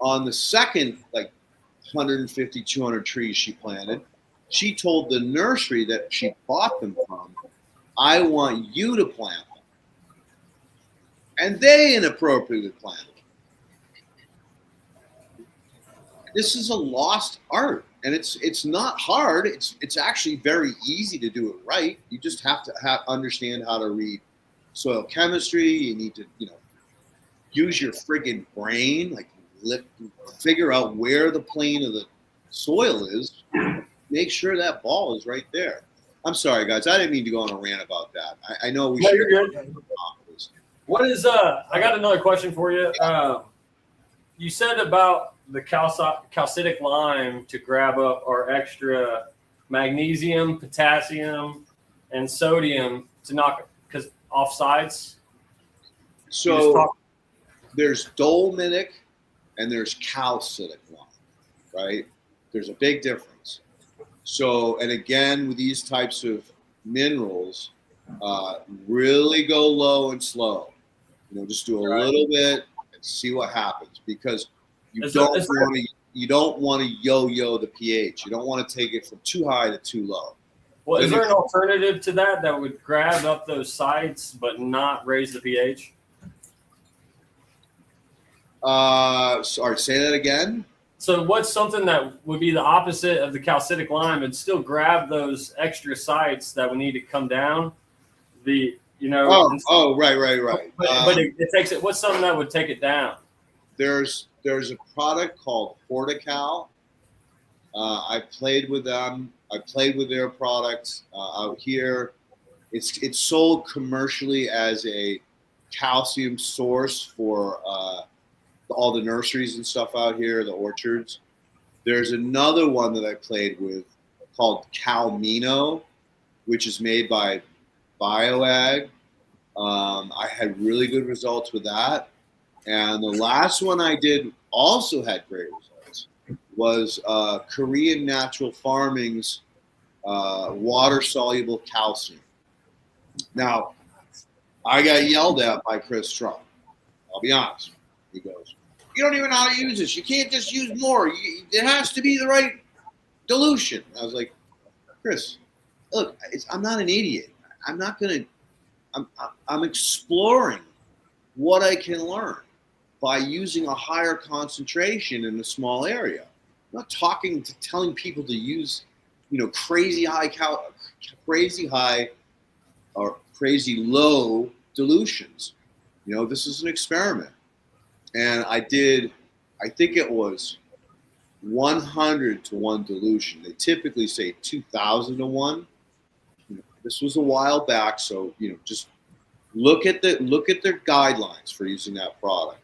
S1: on the second, like, 150, 200 trees she planted. She told the nursery that she bought them from, I want you to plant them. And they inappropriately planted them. This is a lost art. And it's not hard. It's actually very easy to do it right. You just have to understand how to read soil chemistry. You need to, you know, use your friggin' brain, like figure out where the plane of the soil is. Make sure that ball is right there. I'm sorry, guys. I didn't mean to go on a rant about that. I know we should.
S3: You're good. What is I got another question for you. You said about the calcitic lime to grab up our extra magnesium, potassium, and sodium to knock off sides.
S1: So there's dolomitic and there's calcitic lime, right? There's a big difference. So, and again, with these types of minerals, really go low and slow. You know, just do a little bit and see what happens because you don't want to yo-yo the pH. You don't want to take it from too high to too low.
S3: Well, is there an alternative to that would grab up those sites but not raise the pH?
S1: Sorry, say that again.
S3: So what's something that would be the opposite of the calcitic lime and still grab those extra sites that would need to come down? Right. But it takes it. What's something that would take it down?
S1: There's a product called Portical. I played with them. I played with their products out here. It's sold commercially as a calcium source for all the nurseries and stuff out here, the orchards. There's another one that I played with called Calmino, which is made by BioAg. I had really good results with that. And the last one I did also had great results was Korean Natural Farming's water-soluble calcium. Now, I got yelled at by Chris Trump. I'll be honest. He goes, you don't even know how to use this. You can't just use more. It has to be the right dilution. I was like, Chris, look, I'm not an idiot. I'm exploring what I can learn by using a higher concentration in a small area. I'm not telling people to use, you know, crazy high or crazy low dilutions. You know, this is an experiment. And I think it was 100 to 1 dilution. They typically say 2,000 to 1. You know, this was a while back, so, you know, just look at their guidelines for using that product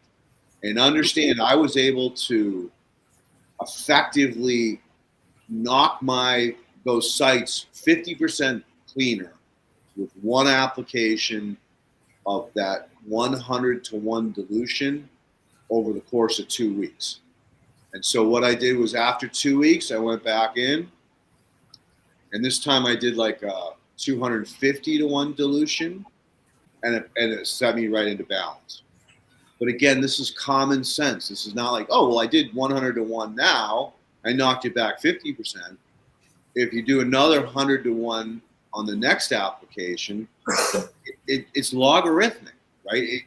S1: and understand I was able to effectively knock those sites 50% cleaner with one application of that 100 to 1 dilution over the course of 2 weeks. And so what I did was after 2 weeks, I went back in, and this time I did like a 250 to 1 dilution, and it set me right into balance. But again, this is common sense. This is not like, oh, well, I did 100 to 1 now, I knocked it back 50%. If you do another 100 to 1 on the next application, it's logarithmic. Right?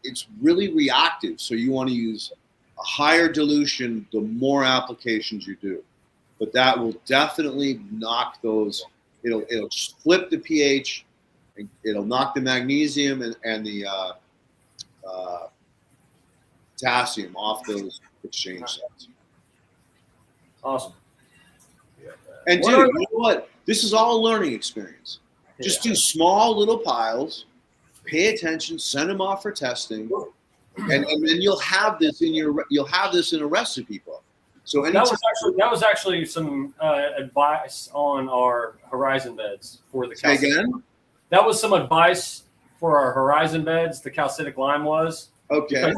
S1: It's really reactive. So you want to use a higher dilution the more applications you do. But that will definitely knock those. It'll flip the pH. It'll knock the magnesium and the potassium off those exchange sites.
S3: Awesome.
S1: And dude, you know what? This is all a learning experience. Just do small little piles. Pay attention, send them off for testing, and then you'll have this in a recipe book. So
S3: that was actually some advice on our horizon beds for the
S1: say again.
S3: That was some advice for our horizon beds. The calcitic lime was
S1: Okay.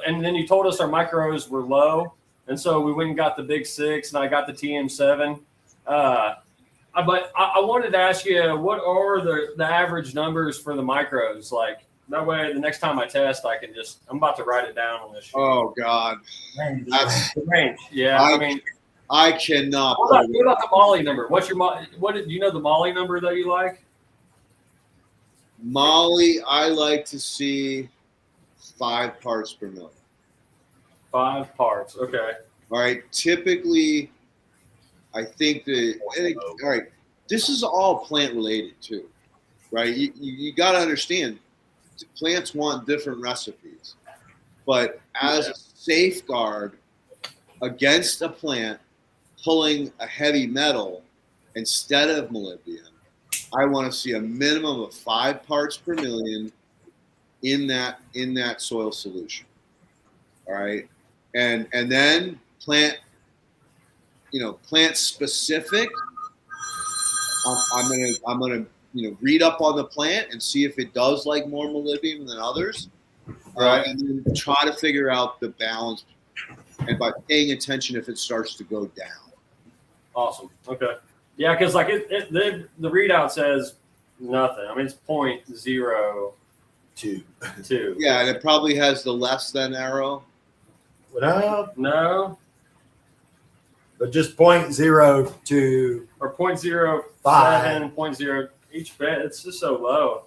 S3: And then you told us our micros were low, and so we went and got the Big 6, and I got the TM7. But I wanted to ask you, what are the average numbers for the micros? Like, that way, the next time I test, I'm about to write it down on this sheet.
S1: Oh God.
S3: The range. Yeah.
S1: I cannot.
S3: What about the Molly number? What's your do you know the Molly number that you like?
S1: Molly, I like to see 5 parts per million.
S3: 5 parts. Okay.
S1: All right. Typically, I think all right, this is all plant related too, right? You got to understand, plants want different recipes, but as a safeguard against a plant pulling a heavy metal instead of molybdenum, I want to see a minimum of 5 parts per million in that soil solution. All right, and then plant specific. I'm gonna read up on the plant and see if it does like more molybdenum than others,
S3: Right.
S1: and then try to figure out the balance, and by paying attention if it starts to go down.
S3: Awesome. Okay. Yeah, because like the readout says nothing. I mean, it's 0.02.
S1: Yeah, and it probably has the less than arrow.
S3: No,
S2: But just 0.02.
S3: or 0.05, 0.0 each bed. It's just so low.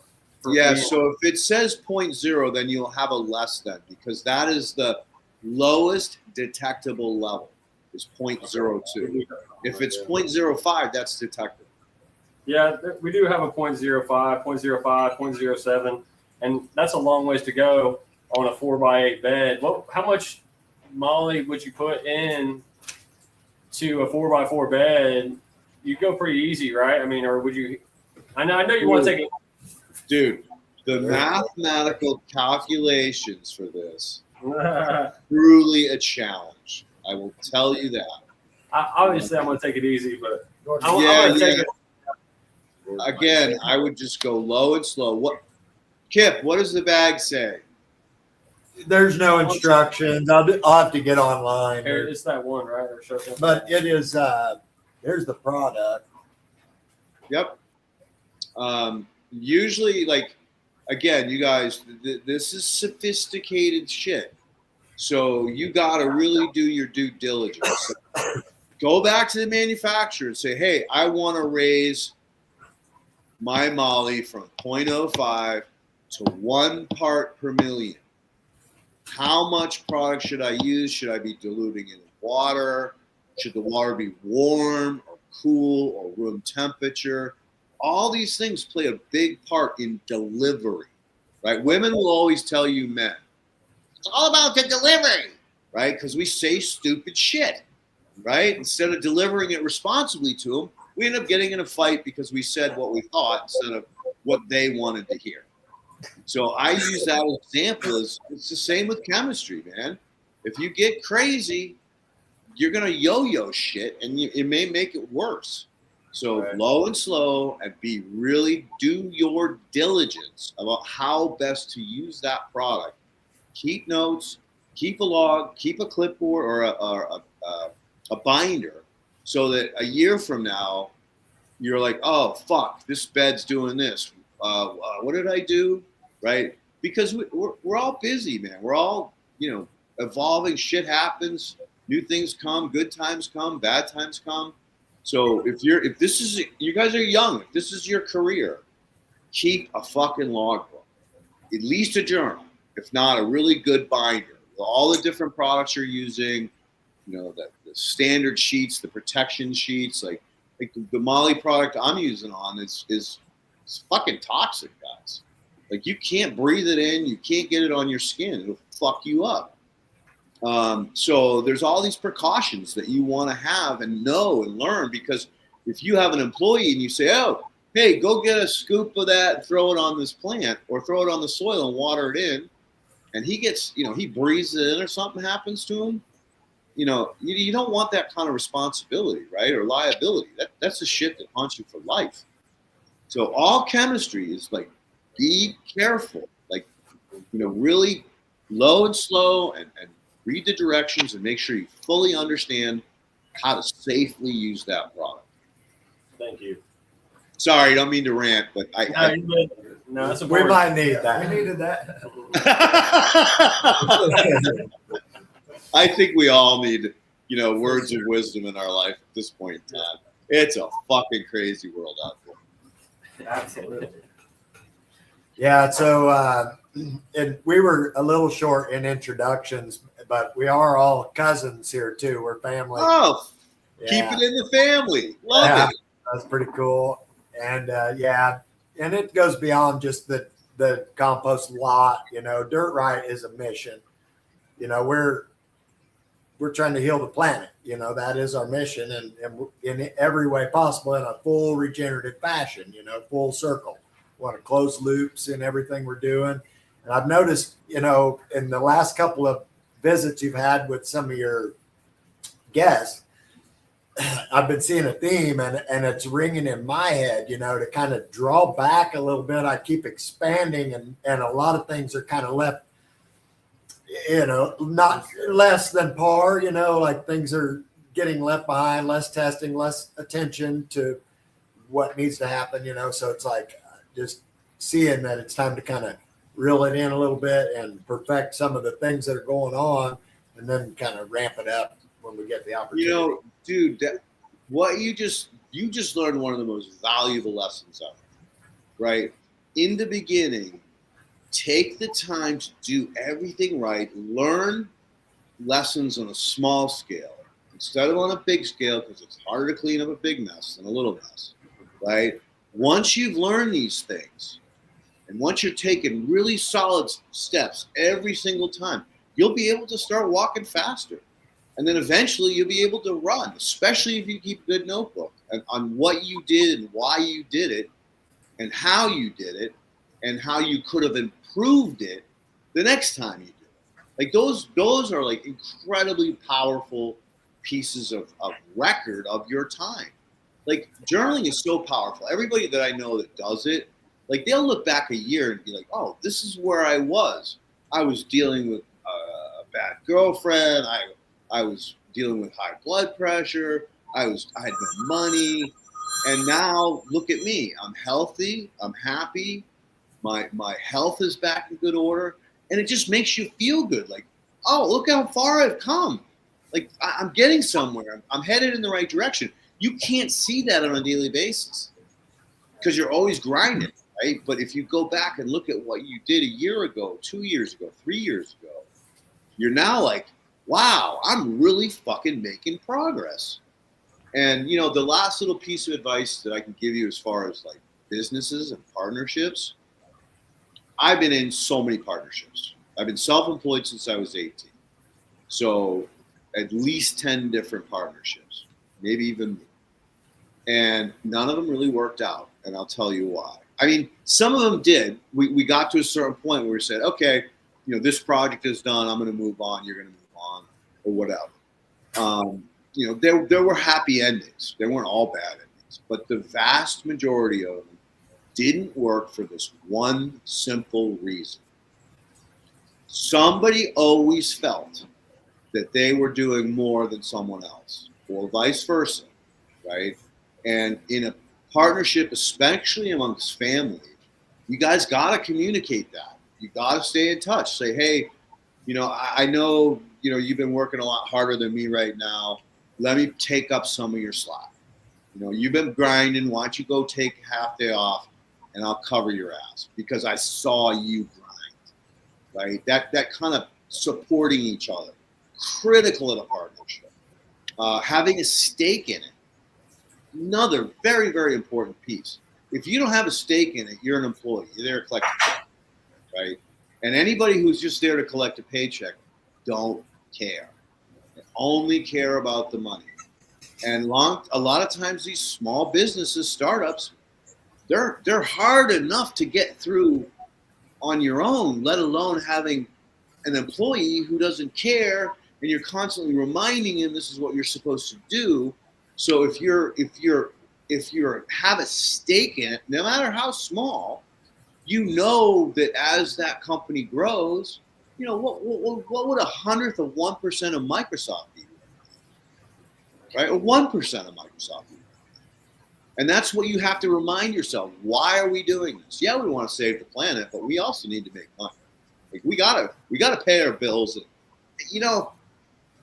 S1: Yeah, so if it says 0.0, then you'll have a less than, because that is the lowest detectable level, is 0.02. If it's 0.05, that's detectable.
S3: Yeah, we do have a 0.05, 0.05, 0.07, and that's a long ways to go on a 4x8 bed. How much molly would you put in to a 4x4 bed? You go pretty easy, right? I mean, or would you? I know you want to take it.
S1: Dude, the mathematical calculations for this truly a challenge. I will tell you that.
S3: Obviously, I'm going to take it easy, but I
S1: Yeah,
S3: want to take
S1: yeah.
S3: it.
S1: Again, I would just go low and slow. Kip, what does the bag say?
S2: There's no instructions. I'll have to get online.
S3: It's that one, right? Or show them.
S2: But it is, here's the product.
S1: Yep. Usually, like, again, you guys, this is sophisticated shit. So you got to really do your due diligence. Go back to the manufacturer and say, hey, I want to raise my molly from 0.05 to 1 part per million. How much product should I use? Should I be diluting in water? Should the water be warm or cool or room temperature? All these things play a big part in delivery, right? Women will always tell you men, it's all about the delivery, right? Because we say stupid shit, right? Instead of delivering it responsibly to them, we end up getting in a fight because we said what we thought instead of what they wanted to hear. So I use that example as it's the same with chemistry, man. If you get crazy, you're going to yo-yo shit, and it may make it worse. So low and slow, and do your diligence about how best to use that product. Keep notes, keep a log, keep a clipboard or a binder, so that a year from now, you're like, oh, fuck, this bed's doing this. What did I do? Right? Because we're all busy, man. We're all, evolving. Shit happens. New things come. Good times come. Bad times come. So if this is, you guys are young, if this is your career, keep a fucking logbook, at least a journal, if not a really good binder with all the different products you're using, the standard sheets, the protection sheets, like the Molly product I'm using on is fucking toxic, guys. Like, you can't breathe it in, you can't get it on your skin, it'll fuck you up. So there's all these precautions that you want to have and know and learn, because if you have an employee and you say, oh, hey, go get a scoop of that and throw it on this plant or throw it on the soil and water it in, and he gets, he breathes it in or something happens to him, you don't want that kind of responsibility, right? Or liability. That's the shit that haunts you for life. So all chemistry is like, be careful, like, really low and slow and read the directions and make sure you fully understand how to safely use that product.
S3: Thank you.
S1: Sorry, I don't mean to rant, but
S3: No, that's
S2: We
S3: important.
S2: might need that.
S4: We needed that.
S1: I think we all need, words of wisdom in our life at this point in time. It's a fucking crazy world out there.
S4: Absolutely.
S2: Yeah, so and we were a little short in introductions, but we are all cousins here too. We're family.
S1: Oh,
S2: Yeah.
S1: keep it in the family. Love it.
S2: That's pretty cool. And and it goes beyond just the compost lot. Dirt-Rite is a mission. We're trying to heal the planet. That is our mission, and in every way possible, in a full regenerative fashion. Full circle. We want to close loops in everything we're doing. And I've noticed, in the last couple of visits you've had with some of your guests, I've been seeing a theme, and it's ringing in my head, to kind of draw back a little bit. I keep expanding, and a lot of things are kind of left, not less than par, like things are getting left behind, less testing, less attention to what needs to happen, so it's like just seeing that it's time to kind of reel it in a little bit and perfect some of the things that are going on, and then kind of ramp it up when we get the opportunity.
S1: Dude, what you just learned one of the most valuable lessons ever, right? In the beginning, take the time to do everything right. Learn lessons on a small scale instead of on a big scale, because it's harder to clean up a big mess than a little mess, right? Once you've learned these things, and once you're taking really solid steps every single time, you'll be able to start walking faster. And then eventually you'll be able to run, especially if you keep a good notebook on what you did and why you did it and how you did it and how you could have improved it the next time you do it. Like those are like incredibly powerful pieces of record of your time. Like journaling is so powerful. Everybody that I know that does it, like they'll look back a year and be like, oh, this is where I was. I was dealing with a bad girlfriend. I was dealing with high blood pressure. I had no money. And now look at me. I'm healthy. I'm happy. My health is back in good order. And it just makes you feel good. Like, oh, look how far I've come. Like I'm getting somewhere. I'm headed in the right direction. You can't see that on a daily basis because you're always grinding, right? But if you go back and look at what you did a year ago, 2 years ago, 3 years ago, you're now like, wow, I'm really fucking making progress. And, the last little piece of advice that I can give you as far as like businesses and partnerships, I've been in so many partnerships. I've been self-employed since I was 18. So at least 10 different partnerships, maybe even more. And none of them really worked out. And I'll tell you why. I mean, some of them did. We got to a certain point where we said, okay, this project is done. I'm going to move on. You're going to move on or whatever. There were happy endings. They weren't all bad endings. But the vast majority of them didn't work for this one simple reason. Somebody always felt that they were doing more than someone else, or vice versa, right? And in a partnership, especially amongst family, you guys got to communicate that. You got to stay in touch. Say, hey, I know, you've been working a lot harder than me right now. Let me take up some of your slack. You've been grinding. Why don't you go take a half day off and I'll cover your ass because I saw you grind, right? That kind of supporting each other, critical in a partnership. Having a stake in it, another very, very important piece. If you don't have a stake in it, you're an employee. You're there to collect a paycheck, right? And anybody who's just there to collect a paycheck don't care. They only care about the money. And a lot of times these small businesses, startups, they're hard enough to get through on your own, let alone having an employee who doesn't care, and you're constantly reminding him this is what you're supposed to do. So if you have a stake in it, no matter how small, you know that as that company grows, what would 1/100% of Microsoft be, right? Or 1% of Microsoft be. And that's what you have to remind yourself. Why are we doing this? Yeah, we want to save the planet, but we also need to make money. Like we gotta pay our bills. And,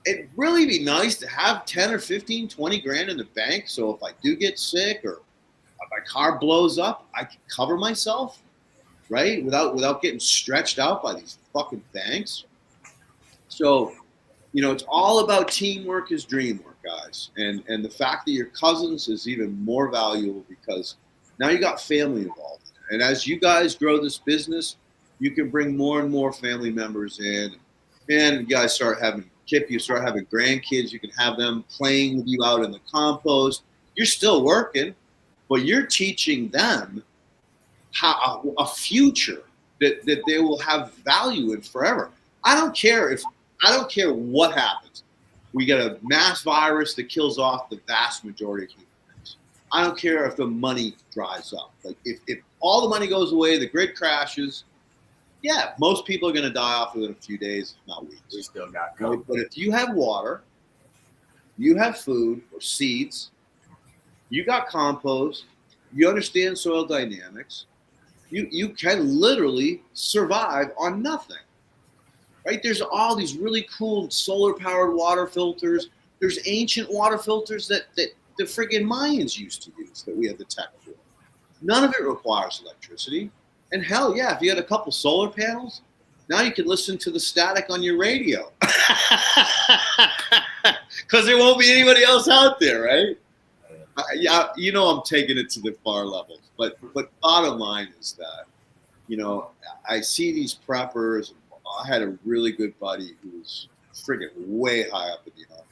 S1: it'd really be nice to have 10 or 15, 20 grand in the bank. So if I do get sick or if my car blows up, I can cover myself, right? Without getting stretched out by these fucking banks. So, it's all about teamwork is dream work, guys. And the fact that you're cousins is even more valuable because now you got family involved. And as you guys grow this business, you can bring more and more family members in. And you guys start having, Kip, you start having grandkids. You can have them playing with you out in the compost. You're still working, but you're teaching them how a future that they will have value in forever. I don't care what happens. We get a mass virus that kills off the vast majority of humans. I don't care if the money dries up. Like if all the money goes away, the grid crashes. Yeah, most people are going to die off within a few days, if not weeks.
S2: We still got
S1: Right?
S2: COVID.
S1: But if you have water, you have food or seeds, you got compost, you understand soil dynamics, you can literally survive on nothing. Right? There's all these really cool solar-powered water filters. There's ancient water filters that the friggin' Mayans used to use that we have the tech for. None of it requires electricity. And hell yeah, if you had a couple solar panels, now you can listen to the static on your radio. Because there won't be anybody else out there, right? Yeah, I'm taking it to the far levels. But bottom line is that, I see these preppers. I had a really good buddy who was friggin' way high up in the Army.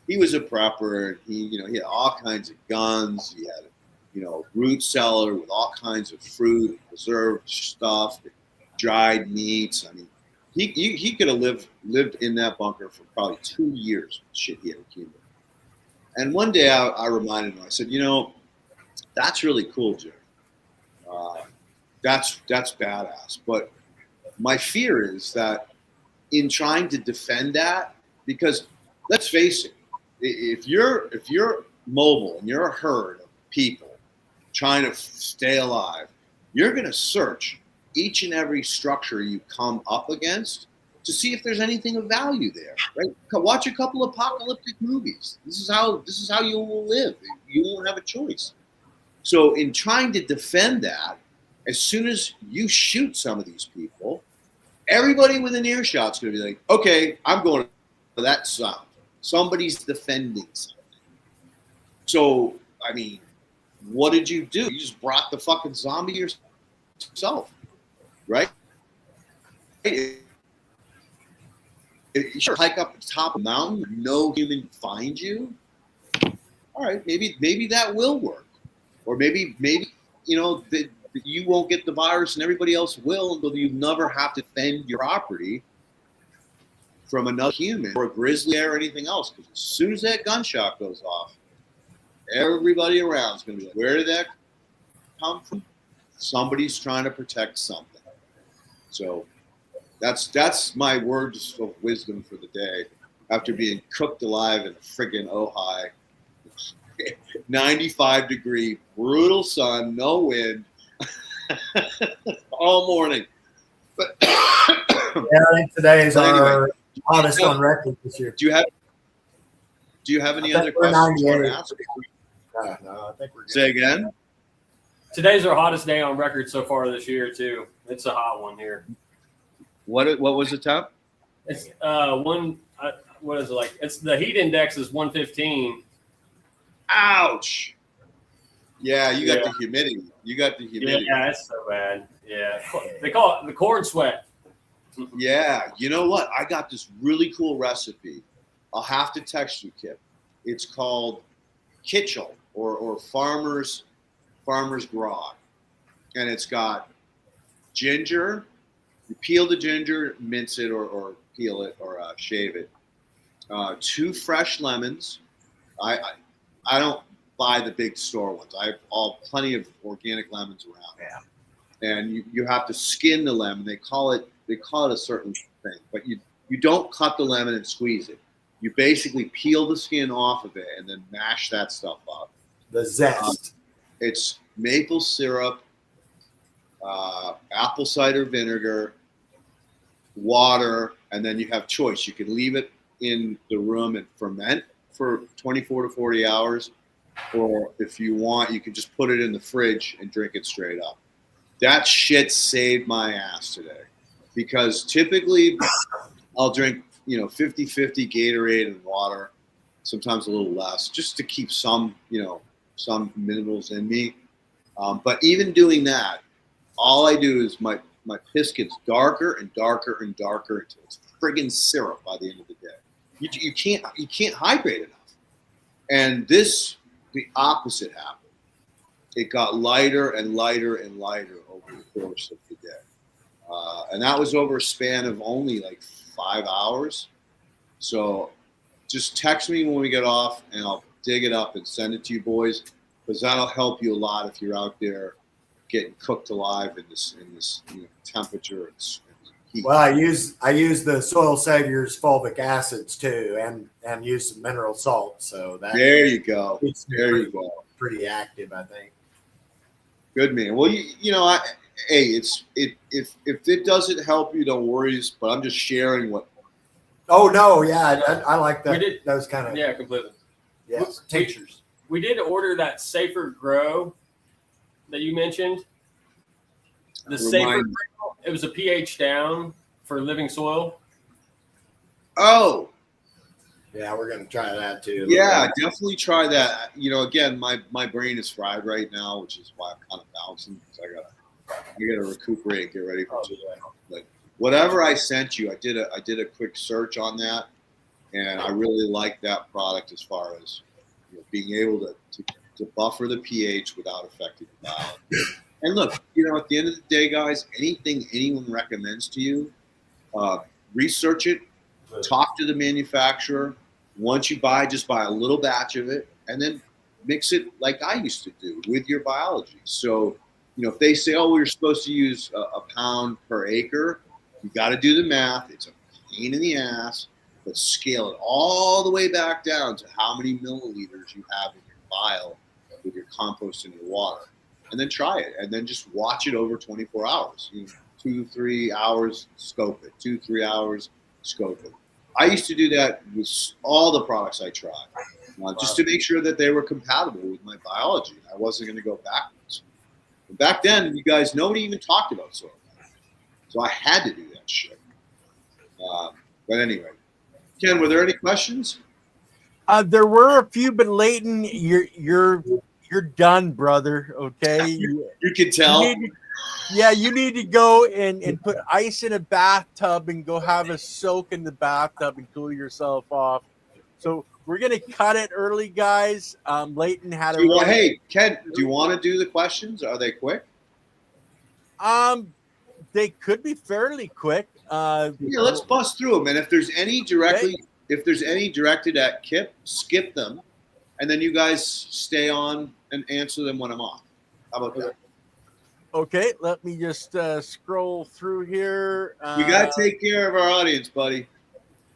S1: He was a prepper, and he had all kinds of guns. He had a root cellar with all kinds of fruit and preserved stuff, and dried meats. I mean, he could have lived in that bunker for probably 2 years. Shit, he had accumulated. And one day I reminded him. I said, that's really cool, Jim. That's badass. But my fear is that in trying to defend that, because let's face it, if you're mobile and you're a herd of people trying to stay alive, you're going to search each and every structure you come up against to see if there's anything of value there, right? Watch a couple apocalyptic movies. This is how you will live. You won't have a choice. So in trying to defend that, as soon as you shoot some of these people, everybody within earshot is going to be like, okay, I'm going to that sound. Somebody's defending something. So, I mean, what did you do? You just brought the fucking zombie yourself, right? If you sure hike up the top of a mountain, no human finds you. All right, maybe that will work, or maybe that you won't get the virus and everybody else will, until you never have to defend your property from another human or a grizzly bear or anything else. Because as soon as that gunshot goes off, everybody around is going to be like, where did that come from? Somebody's trying to protect something. So that's my words of wisdom for the day. After being cooked alive in a friggin' Ojai, 95-degree, brutal sun, no wind, all morning. But
S4: Yeah, I think today's
S1: But anyway,
S4: our hottest on record this year.
S1: do you have any
S4: I
S1: other
S4: think we're
S1: questions you want
S4: 98.
S1: to ask?
S2: No, I think we're good.
S1: Say again.
S3: Today's our hottest day on record so far this year too. It's a hot one here.
S1: What was the temp?
S3: It's what is it like? It's the heat index is 115.
S1: Ouch. Yeah, you got
S3: Yeah.
S1: the humidity. You got the humidity.
S3: Yeah, it's so bad. Yeah, they call it the corn sweat.
S1: Yeah, you know what? I got this really cool recipe. I'll have to text you, Kip. It's called Kitchell or Farmer's Grog. And it's got ginger, You peel the ginger, mince it or peel it or shave it. 2 fresh lemons. I don't buy the big store ones. I have plenty of organic lemons around.
S2: Yeah.
S1: And you have to skin the lemon. They call it a certain thing, but you don't cut the lemon and squeeze it. You basically peel the skin off of it and then mash that stuff up.
S2: The zest.
S1: It's maple syrup, apple cider vinegar, water, and then you have choice. You can leave it in the room and ferment for 24 to 40 hours, or if you want, you can just put it in the fridge and drink it straight up. That shit saved my ass today, because typically I'll drink 50-50 Gatorade and water, sometimes a little less, just to keep some minerals in me. But even doing that, all I do is my piss gets darker and darker and darker until it's friggin' syrup by the end of the day. You can't hydrate enough. And the opposite happened. It got lighter and lighter and lighter over the course of the day. And that was over a span of only like 5 hours. So just text me when we get off and I'll dig it up and send it to you boys, because that'll help you a lot if you're out there getting cooked alive in this temperature and heat.
S2: Well, I use the Soil Saviors fulvic acids too, and use some mineral salt. So that
S1: There you go.
S2: keeps me
S1: There you go.
S2: pretty active, I think.
S1: Good man. Well, if it doesn't help you, don't worry. But I'm just sharing what.
S2: Oh no, yeah, I like that.
S3: We did-
S2: Those kind of
S3: Yeah, completely.
S2: tinctures.
S3: We did order that Safer Grow that you mentioned. The Safer
S1: Remind-
S3: Grow, it was a pH down for living soil.
S1: Oh,
S2: Yeah, we're gonna try that too.
S1: yeah, definitely try that. Again, my brain is fried right now, which is why I'm kind of bouncing, because I gotta recuperate and get ready for today. But whatever I sent you, I did a quick search on that, and I really like that product as far as being able to buffer the pH without affecting the biology. And look, at the end of the day, guys, anything anyone recommends to you, research it, talk to the manufacturer. Once you buy, just buy a little batch of it, and then mix it like I used to do with your biology. So, if they say, oh, we're supposed to use a pound per acre, you got to do the math. It's a pain in the ass, but scale it all the way back down to how many milliliters you have in your vial with your compost and your water. And then try it, and then just watch it over 24 hours. 2-3 hours, scope it. 2-3 hours, scope it. I used to do that with all the products I tried, just to make sure that they were compatible with my biology. I wasn't going to go backwards. And back then, you guys, nobody even talked about soil. So I had to do that shit. But anyway, Ken, were there any questions?
S5: There were a few, but Leighton, you're done, brother. Okay.
S1: You can tell.
S5: You need to go and put ice in a bathtub and go have a soak in the bathtub and cool yourself off. So we're gonna cut it early, guys. Leighton had a
S1: Hey, Ken, do you want to do the questions? Are they quick?
S5: They could be fairly quick.
S1: Yeah, let's bust through them. And if there's any directed at Kip, skip them, and then you guys stay on and answer them when I'm off. How about that?
S5: Okay, let me just scroll through here.
S1: We gotta take care of our audience, buddy.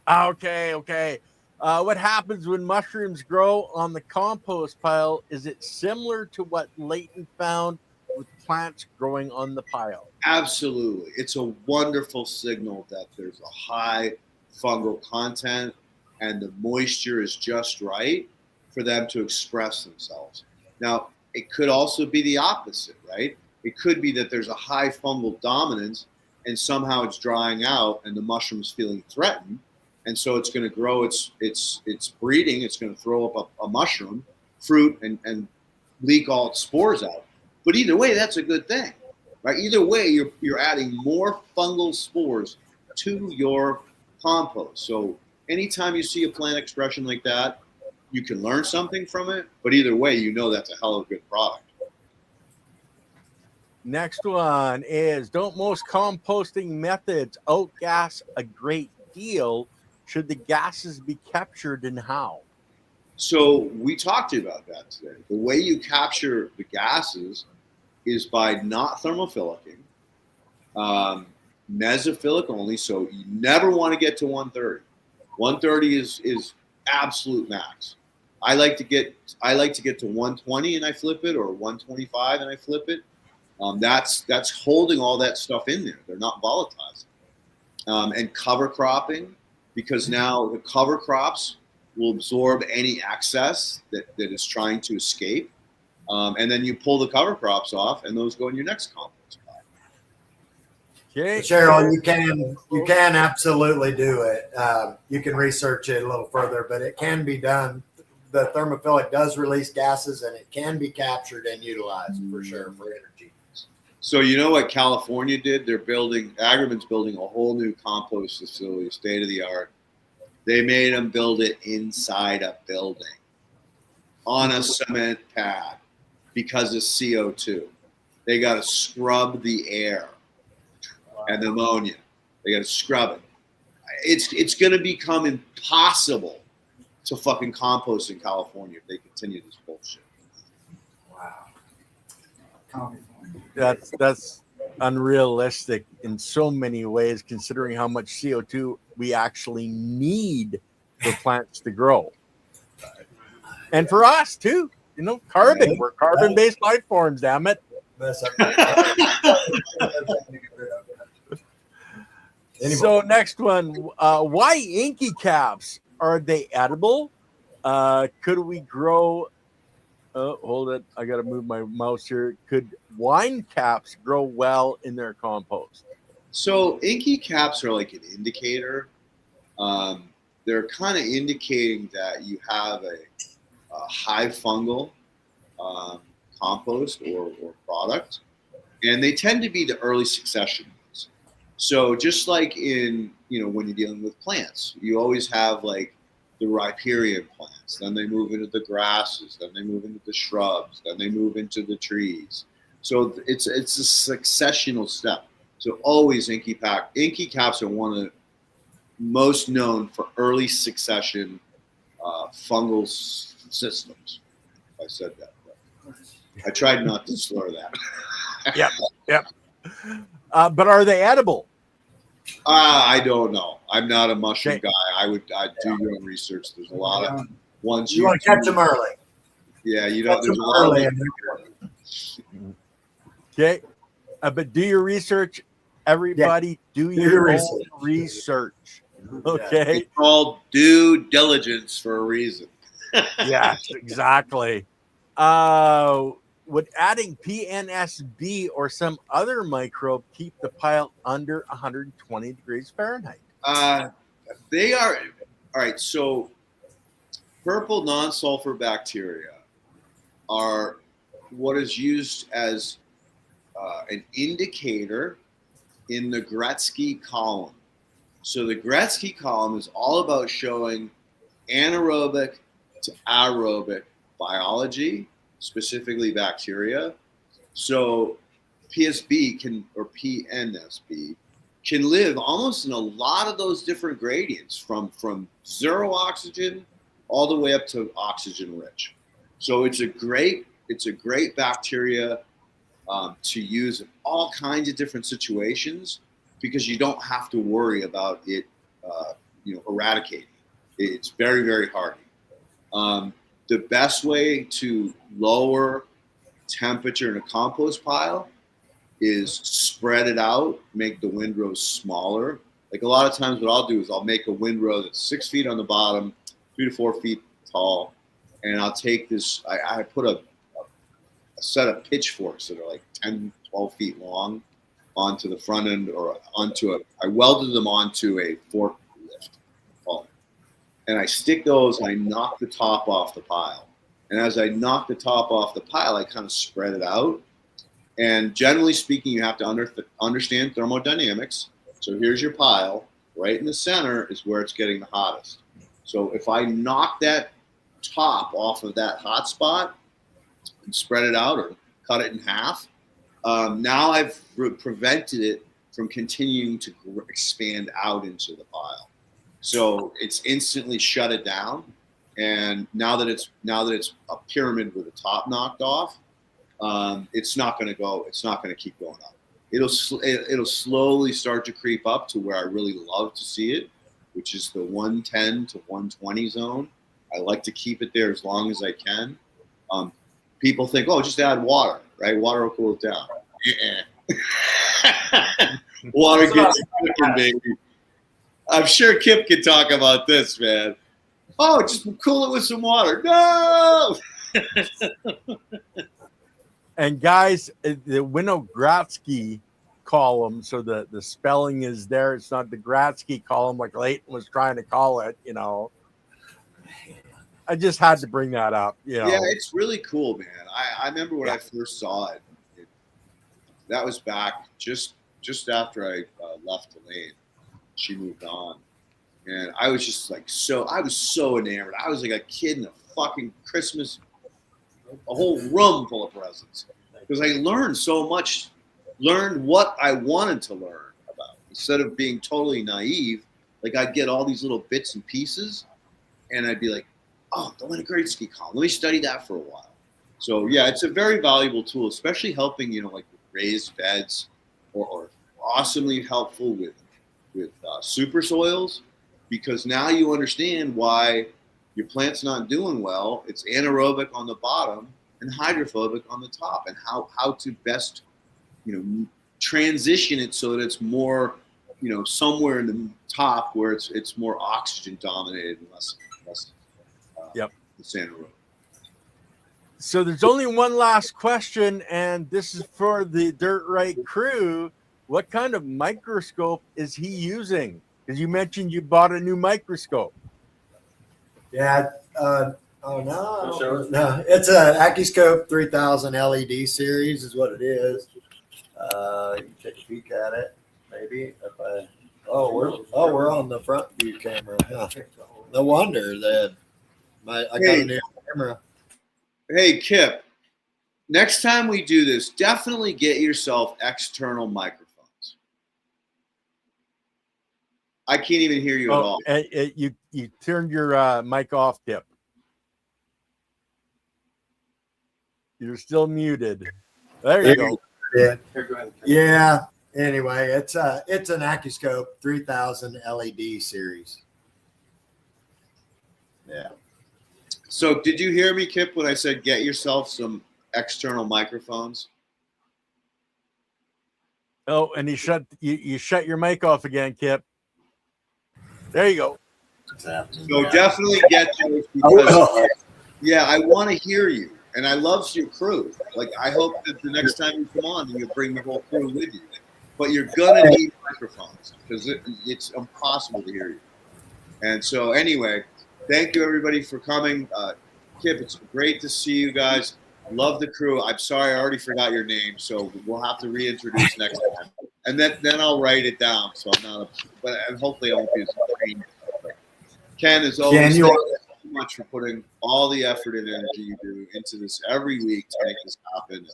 S5: Okay. What happens when mushrooms grow on the compost pile? Is it similar to what Leighton found with plants growing on the pile?
S1: Absolutely. It's a wonderful signal that there's a high fungal content and the moisture is just right for them to express themselves. Now, it could also be the opposite, right? It could be that there's a high fungal dominance and somehow it's drying out and the mushroom's feeling threatened. And so it's going to grow its breeding. It's going to throw up a mushroom fruit and leak all its spores out. But either way, that's a good thing, right? Either way, you're adding more fungal spores to your compost. So anytime you see a plant expression like that, you can learn something from it. But either way, that's a hell of a good product.
S5: Next one is, don't most composting methods outgas a great deal? Should the gases be captured and how?
S1: So we talked to you about that today. The way you capture the gases is by not thermophilicking, mesophilic only. So you never want to get to 130. 130 is absolute max. I like to get to 120 and I flip it, or 125 and I flip it. That's holding all that stuff in there. They're not volatilizing. And cover cropping, because now the cover crops will absorb any excess that is trying to escape. And then you pull the cover crops off, and those go in your next compost pile.
S5: Okay.
S2: Cheryl, you can absolutely do it. You can research it a little further, but it can be done. The thermophilic does release gases, and it can be captured and utilized for sure for energy.
S1: So you know what California did? Agriman's building a whole new compost facility, state of the art. They made them build it inside a building on a cement pad because of CO2. They got to scrub the air and ammonia. They got to scrub it. It's going to become impossible to fucking compost in California if they continue this bullshit.
S4: Wow.
S5: That's unrealistic in so many ways, considering how much CO2 we actually need for plants to grow. And for us too, carbon. We're carbon-based life forms, damn it. So next one, why inky caps? Are they edible? Could we grow? Hold it. I got to move my mouse here. Could wine caps grow well in their compost?
S1: So inky caps are like an indicator. They're kind of indicating that you have a high fungal compost or product, and they tend to be the early succession ones. So just like when you're dealing with plants, you always have like the riparian plants, then they move into the grasses, then they move into the shrubs, then they move into the trees. So it's a successional step. So always inky caps are one of the most known for early succession fungal systems. I said that. I tried not to slur that.
S5: Yep. But are they edible?
S1: I don't know. I'm not a mushroom guy. I'd do your own research. There's a lot of ones
S2: you want to catch them early.
S1: Yeah, there's a
S2: lot
S1: lot of
S5: Okay. But do your research. Everybody, do your own research. Okay.
S1: It's called due diligence for a reason.
S5: Yes, exactly. Would adding PNSB or some other microbe keep the pile under 120 degrees Fahrenheit?
S1: They are all right. So purple non-sulfur bacteria are what is used as an indicator in the Gretzky column. So the Gretzky column is all about showing anaerobic to aerobic biology, specifically bacteria. So PSB PNSB can live almost in a lot of those different gradients, from zero oxygen all the way up to oxygen rich. So it's a great bacteria to use in all kinds of different situations, because you don't have to worry about it eradicating. It's very, very hardy. The best way to lower temperature in a compost pile is spread it out, make the windrows smaller. Like a lot of times what I'll do is I'll make a windrow that's 6 feet on the bottom, 3 to 4 feet tall, and I'll take this, I put a set of pitchforks that are like 10, 12 feet long onto the front end, or I welded them onto a forklift. And I stick those and I knock the top off the pile. And as I knock the top off the pile, I kind of spread it out. And generally speaking, you have to understand thermodynamics. So here's your pile. Right in the center is where it's getting the hottest. So if I knock that top off of that hot spot and spread it out or cut it in half, Now I've prevented it from continuing to expand out into the pile. So it's instantly shut it down. And now that it's a pyramid with the top knocked off, it's not going to go. It's not going to keep going up. It'll slowly start to creep up to where I really love to see it, which is the 110 to 120 zone. I like to keep it there as long as I can. People think, oh, just add water, right? Water will cool it down. Water gets cooking, baby. I'm sure Kip can talk about this, man. Oh, just cool it with some water. No!
S5: And guys, the Winogradsky column, so the spelling is there. It's not the Gradsky column like Leighton was trying to call it, you know. I just had to bring that up, you know.
S1: Yeah, it's really cool, man. I remember when I first saw it. That was back just after I left Elaine. She moved on. And I was just like I was so enamored. I was like a kid in a fucking Christmas, a whole room full of presents. Because I learned so much, learned what I wanted to learn about. Instead of being totally naive, like I'd get all these little bits and pieces and I'd be like, oh, the Winogradsky column. Let me study that for a while. So yeah, it's a very valuable tool, especially helping, you know, like with raised beds or awesomely helpful with super soils, because now you understand why your plant's not doing well. It's anaerobic on the bottom and hydrophobic on the top, and how to best, you know, transition it so that it's more, you know, somewhere in the top where it's more oxygen dominated and less it's anaerobic.
S5: So there's only one last question, and this is for the Dirt-Rite crew. What kind of microscope is he using? Because you mentioned you bought a new microscope.
S4: Yeah. No, it's a Acuscope 3000 LED series is what it is. You can take a peek at it, maybe. We're on the front view camera. Huh. No wonder that I got a new camera.
S1: Hey, Kip, next time we do this, definitely get yourself external microphones. I can't even hear you at all.
S5: You turned your mic off, Kip. You're still muted. There you go.
S4: Yeah. Yeah. Anyway, it's an Acuscope 3000 LED series. Yeah.
S1: So did you hear me, Kip, when I said get yourself some external microphones?
S5: Oh, and you shut your mic off again, Kip. There you go.
S1: So definitely get those because, yeah, I want to hear you, and I love your crew. Like, I hope that the next time you come on, you bring the whole crew with you. But you're gonna need microphones because it's impossible to hear you. And so, anyway, thank you everybody for coming. Kip, it's great to see you guys. Love the crew. I'm sorry I already forgot your name, so we'll have to reintroduce next time. And then I'll write it down. So I'm not, and hopefully I won't be as trained. Ken, as always, thank you so much for putting all the effort and energy you do into this every week to make this happen.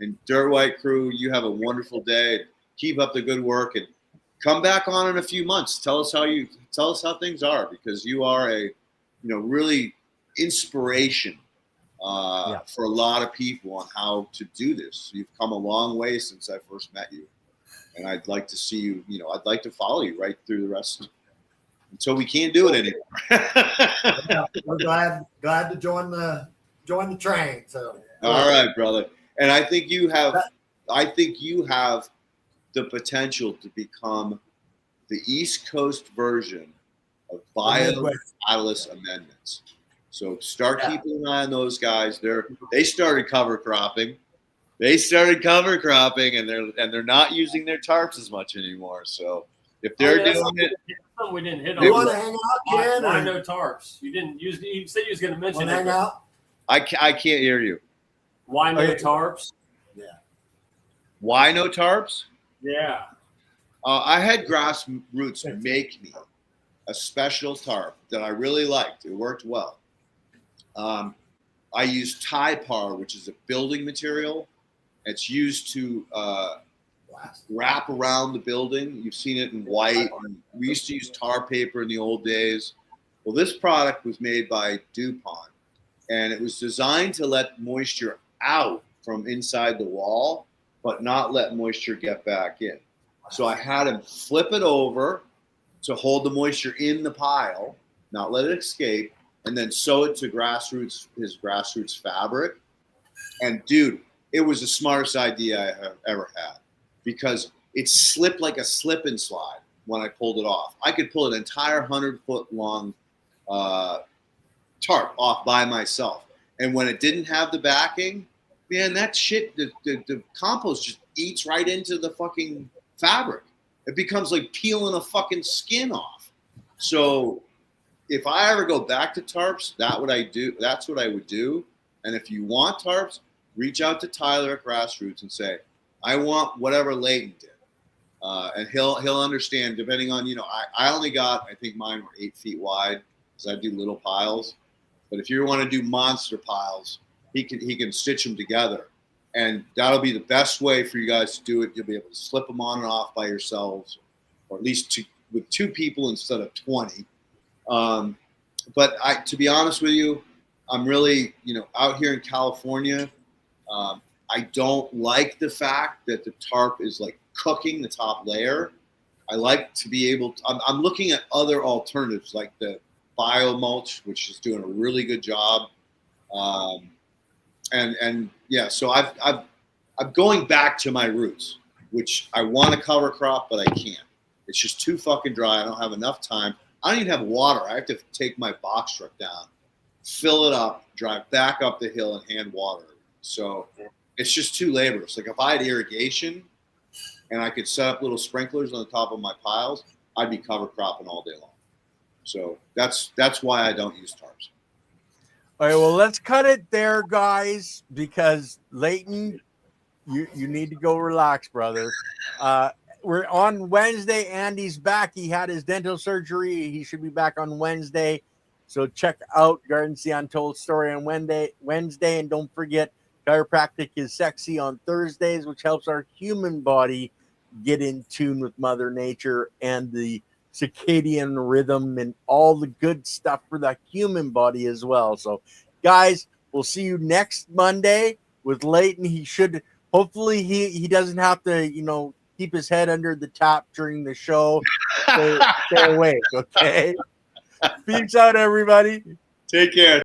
S1: And Dirt-Rite crew, you have a wonderful day. Keep up the good work and come back on in a few months. Tell us how things are, because you are a, really inspiration for a lot of people on how to do this. You've come a long way since I first met you, and I'd like to see you. I'd like to follow you right through the rest until we can't do it anymore.
S4: Yeah, we're glad to join the train. So
S1: all right, brother. And I think you have the potential to become the East Coast version of Biocatalyst Amendments. So start keeping an eye on those guys. They started cover cropping. And they're not using their tarps as much anymore. So if they're doing it,
S3: we didn't hit on.
S4: You want to hang out, Ken?
S3: Why no tarps? You didn't use. You said you was going to mention it.
S4: Hang out.
S1: I can't hear you.
S3: Why no tarps?
S4: Yeah.
S1: Why no tarps?
S3: Yeah.
S1: I had Grassroots make me a special tarp that I really liked. It worked well. I used Typar, which is a building material, It's used to wrap around the building. You've seen it in white. And we used to use tar paper in the old days. Well, this product was made by DuPont, and it was designed to let moisture out from inside the wall, but not let moisture get back in. So I had him flip it over to hold the moisture in the pile, not let it escape, and then sew it to his grassroots fabric. And dude, it was the smartest idea I have ever had, because it slipped like a slip and slide when I pulled it off. I could pull an entire 100-foot long tarp off by myself. And when it didn't have the backing, man, that shit, the compost just eats right into the fucking fabric. It becomes like peeling a fucking skin off. So if I ever go back to tarps, that's what I would do. And if you want tarps, reach out to Tyler at Grassroots and say, I want whatever Leighton did. And he'll understand, depending on, I only got, I think mine were 8 feet wide because I do little piles. But if you want to do monster piles, he can stitch them together. And that'll be the best way for you guys to do it. You'll be able to slip them on and off by yourselves, or at least with 2 people instead of 20. But to be honest with you, I'm really, out here in California, I don't like the fact that the tarp is like cooking the top layer. I like to be able to, I'm looking at other alternatives like the bio mulch, which is doing a really good job. And yeah, so I'm going back to my roots, which I want to cover crop, but I can't. It's just too fucking dry. I don't have enough time. I don't even have water. I have to take my box truck down, fill it up, drive back up the hill, and hand water. So it's just too laborious. Like if I had irrigation and I could set up little sprinklers on the top of my piles, I'd be cover cropping all day long. So that's why I don't use tarps.
S5: All right, well, let's cut it there, guys, because Leighton, you need to go relax, brother. We're on Wednesday. Andy's back. He had his dental surgery. He should be back on Wednesday. So check out Gardens the Untold Story on Wednesday. And don't forget, Chiropractic is Sexy on Thursdays, which helps our human body get in tune with Mother Nature and the circadian rhythm and all the good stuff for the human body as well. So, guys, we'll see you next Monday with Leighton. He should, hopefully, he doesn't have to, keep his head under the tap during the show. Stay awake, okay? Peace out, everybody.
S1: Take care.